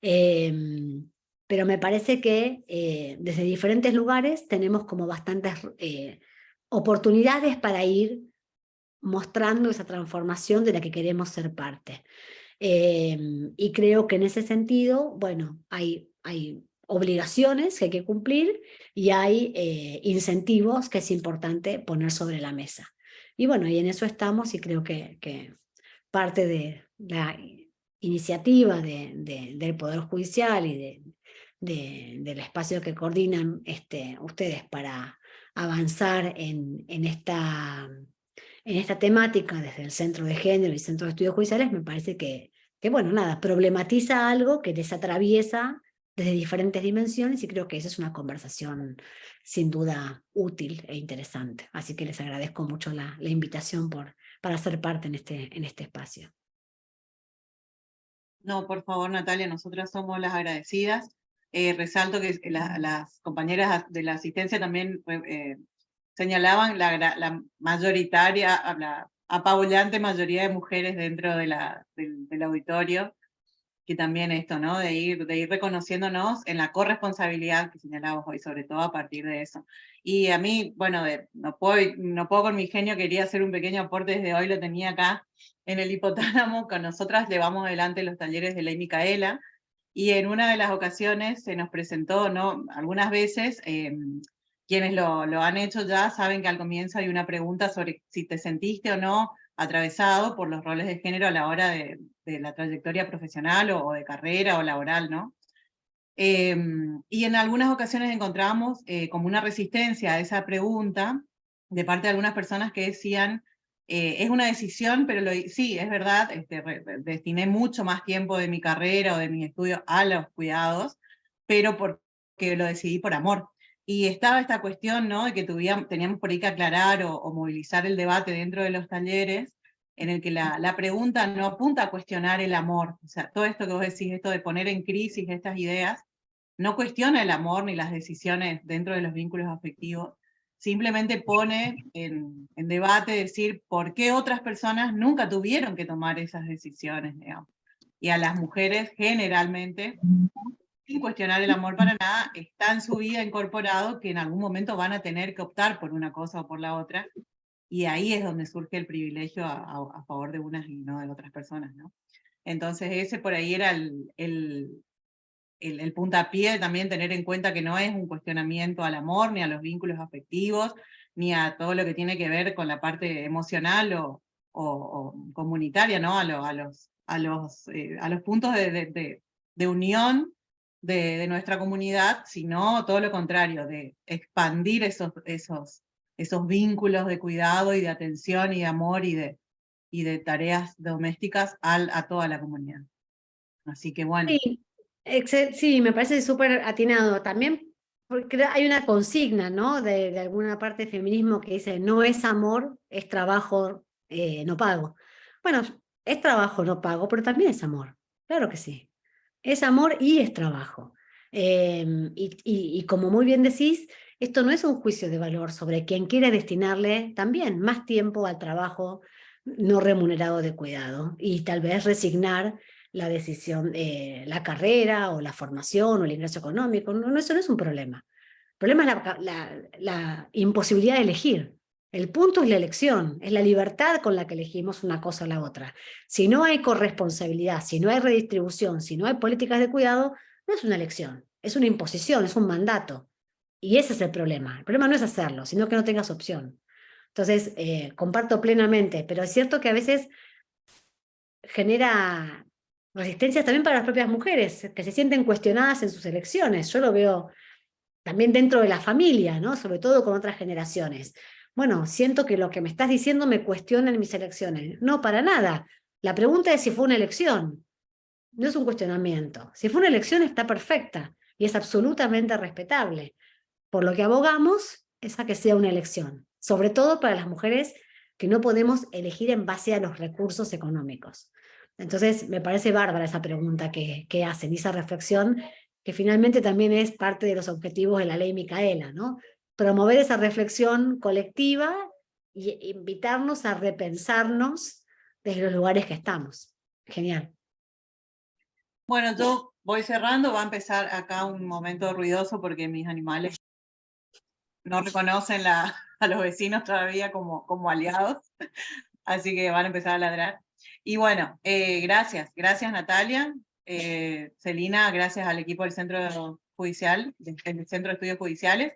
Speaker 3: Pero me parece que desde diferentes lugares tenemos como bastantes oportunidades para ir mostrando esa transformación de la que queremos ser parte. Y creo que en ese sentido, bueno, hay obligaciones que hay que cumplir, y hay incentivos que es importante poner sobre la mesa. Y bueno, y en eso estamos, y creo que parte de la iniciativa del Poder Judicial y del espacio que coordinan ustedes para avanzar en esta temática desde el Centro de Género y Centro de Estudios Judiciales, me parece que bueno, nada, problematiza algo que les atraviesa desde diferentes dimensiones, y creo que esa es una conversación sin duda útil e interesante. Así que les agradezco mucho la invitación para ser parte en este espacio.
Speaker 1: No, por favor, Natalia, nosotras somos las agradecidas. Resalto que las compañeras de la asistencia también señalaban la mayoritaria, la apabullante mayoría de mujeres dentro del auditorio, que también esto, ¿no?, de ir reconociéndonos en la corresponsabilidad que señalábamos hoy, sobre todo a partir de eso. Y a mí, bueno, no puedo con mi genio, quería hacer un pequeño aporte desde hoy, lo tenía acá en el hipotálamo. Con nosotras llevamos adelante los talleres de Ley Micaela, y en una de las ocasiones se nos presentó, ¿no?, algunas veces, quienes lo han hecho ya saben que al comienzo hay una pregunta sobre si te sentiste o no atravesado por los roles de género a la hora de la trayectoria profesional o de carrera o laboral, ¿no? Y en algunas ocasiones encontramos como una resistencia a esa pregunta de parte de algunas personas que decían, es una decisión, pero sí, es verdad, destiné mucho más tiempo de mi carrera o de mis estudios a los cuidados, pero porque lo decidí por amor. Y estaba esta cuestión, ¿no?, de que teníamos por ahí que aclarar o movilizar el debate dentro de los talleres, en el que la pregunta no apunta a cuestionar el amor. O sea, todo esto que vos decís, esto de poner en crisis estas ideas, no cuestiona el amor ni las decisiones dentro de los vínculos afectivos, simplemente pone en debate decir por qué otras personas nunca tuvieron que tomar esas decisiones, digamos. Y a las mujeres generalmente sin cuestionar el amor para nada, está en su vida incorporado que en algún momento van a tener que optar por una cosa o por la otra, y ahí es donde surge el privilegio a favor de unas y no de otras personas, ¿no? Entonces ese por ahí era el puntapié, también tener en cuenta que no es un cuestionamiento al amor, ni a los vínculos afectivos, ni a todo lo que tiene que ver con la parte emocional o comunitaria, ¿no? A los puntos de unión de nuestra comunidad, sino todo lo contrario, de expandir esos vínculos de cuidado y de atención y de amor y de tareas domésticas a toda la comunidad. Así que bueno.
Speaker 3: Sí, sí, me parece súper atinado. También porque hay una consigna, ¿no? De alguna parte del feminismo que dice, no es amor, es trabajo no pago. Bueno, es trabajo no pago, pero también es amor. Claro que sí. Es amor y es trabajo. Y como muy bien decís, esto no es un juicio de valor sobre quien quiere destinarle también más tiempo al trabajo no remunerado de cuidado y tal vez resignar la decisión, la carrera o la formación o el ingreso económico. No, eso no es un problema. El problema es la imposibilidad de elegir. El punto es la elección, es la libertad con la que elegimos una cosa o la otra. Si no hay corresponsabilidad, si no hay redistribución, si no hay políticas de cuidado, no es una elección, es una imposición, es un mandato. Y ese es el problema. El problema no es hacerlo, sino que no tengas opción. Entonces, comparto plenamente, pero es cierto que a veces genera resistencias también para las propias mujeres, que se sienten cuestionadas en sus elecciones. Yo lo veo también dentro de la familia, ¿no? Sobre todo con otras generaciones. Bueno, siento que lo que me estás diciendo me cuestiona en mis elecciones. No, para nada. La pregunta es si fue una elección. No es un cuestionamiento. Si fue una elección está perfecta y es absolutamente respetable. Por lo que abogamos es a que sea una elección, sobre todo para las mujeres que no podemos elegir en base a los recursos económicos. Entonces, me parece bárbara esa pregunta que hacen, y esa reflexión que finalmente también es parte de los objetivos de la ley Micaela, ¿no? Promover esa reflexión colectiva e invitarnos a repensarnos desde los lugares que estamos. Genial.
Speaker 1: Bueno, yo voy cerrando, va a empezar acá un momento ruidoso porque mis animales no reconocen a los vecinos todavía como aliados, así que van a empezar a ladrar. Y bueno, gracias Natalia, Celina, gracias al equipo del Centro Judicial, del Centro de Estudios Judiciales,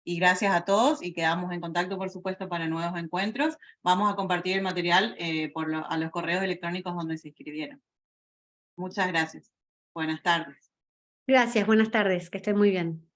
Speaker 1: y gracias a todos, y quedamos en contacto, por supuesto, para nuevos encuentros. Vamos a compartir el material a los correos electrónicos donde se inscribieron. Muchas gracias. Buenas tardes.
Speaker 3: Gracias, buenas tardes, que estén muy bien.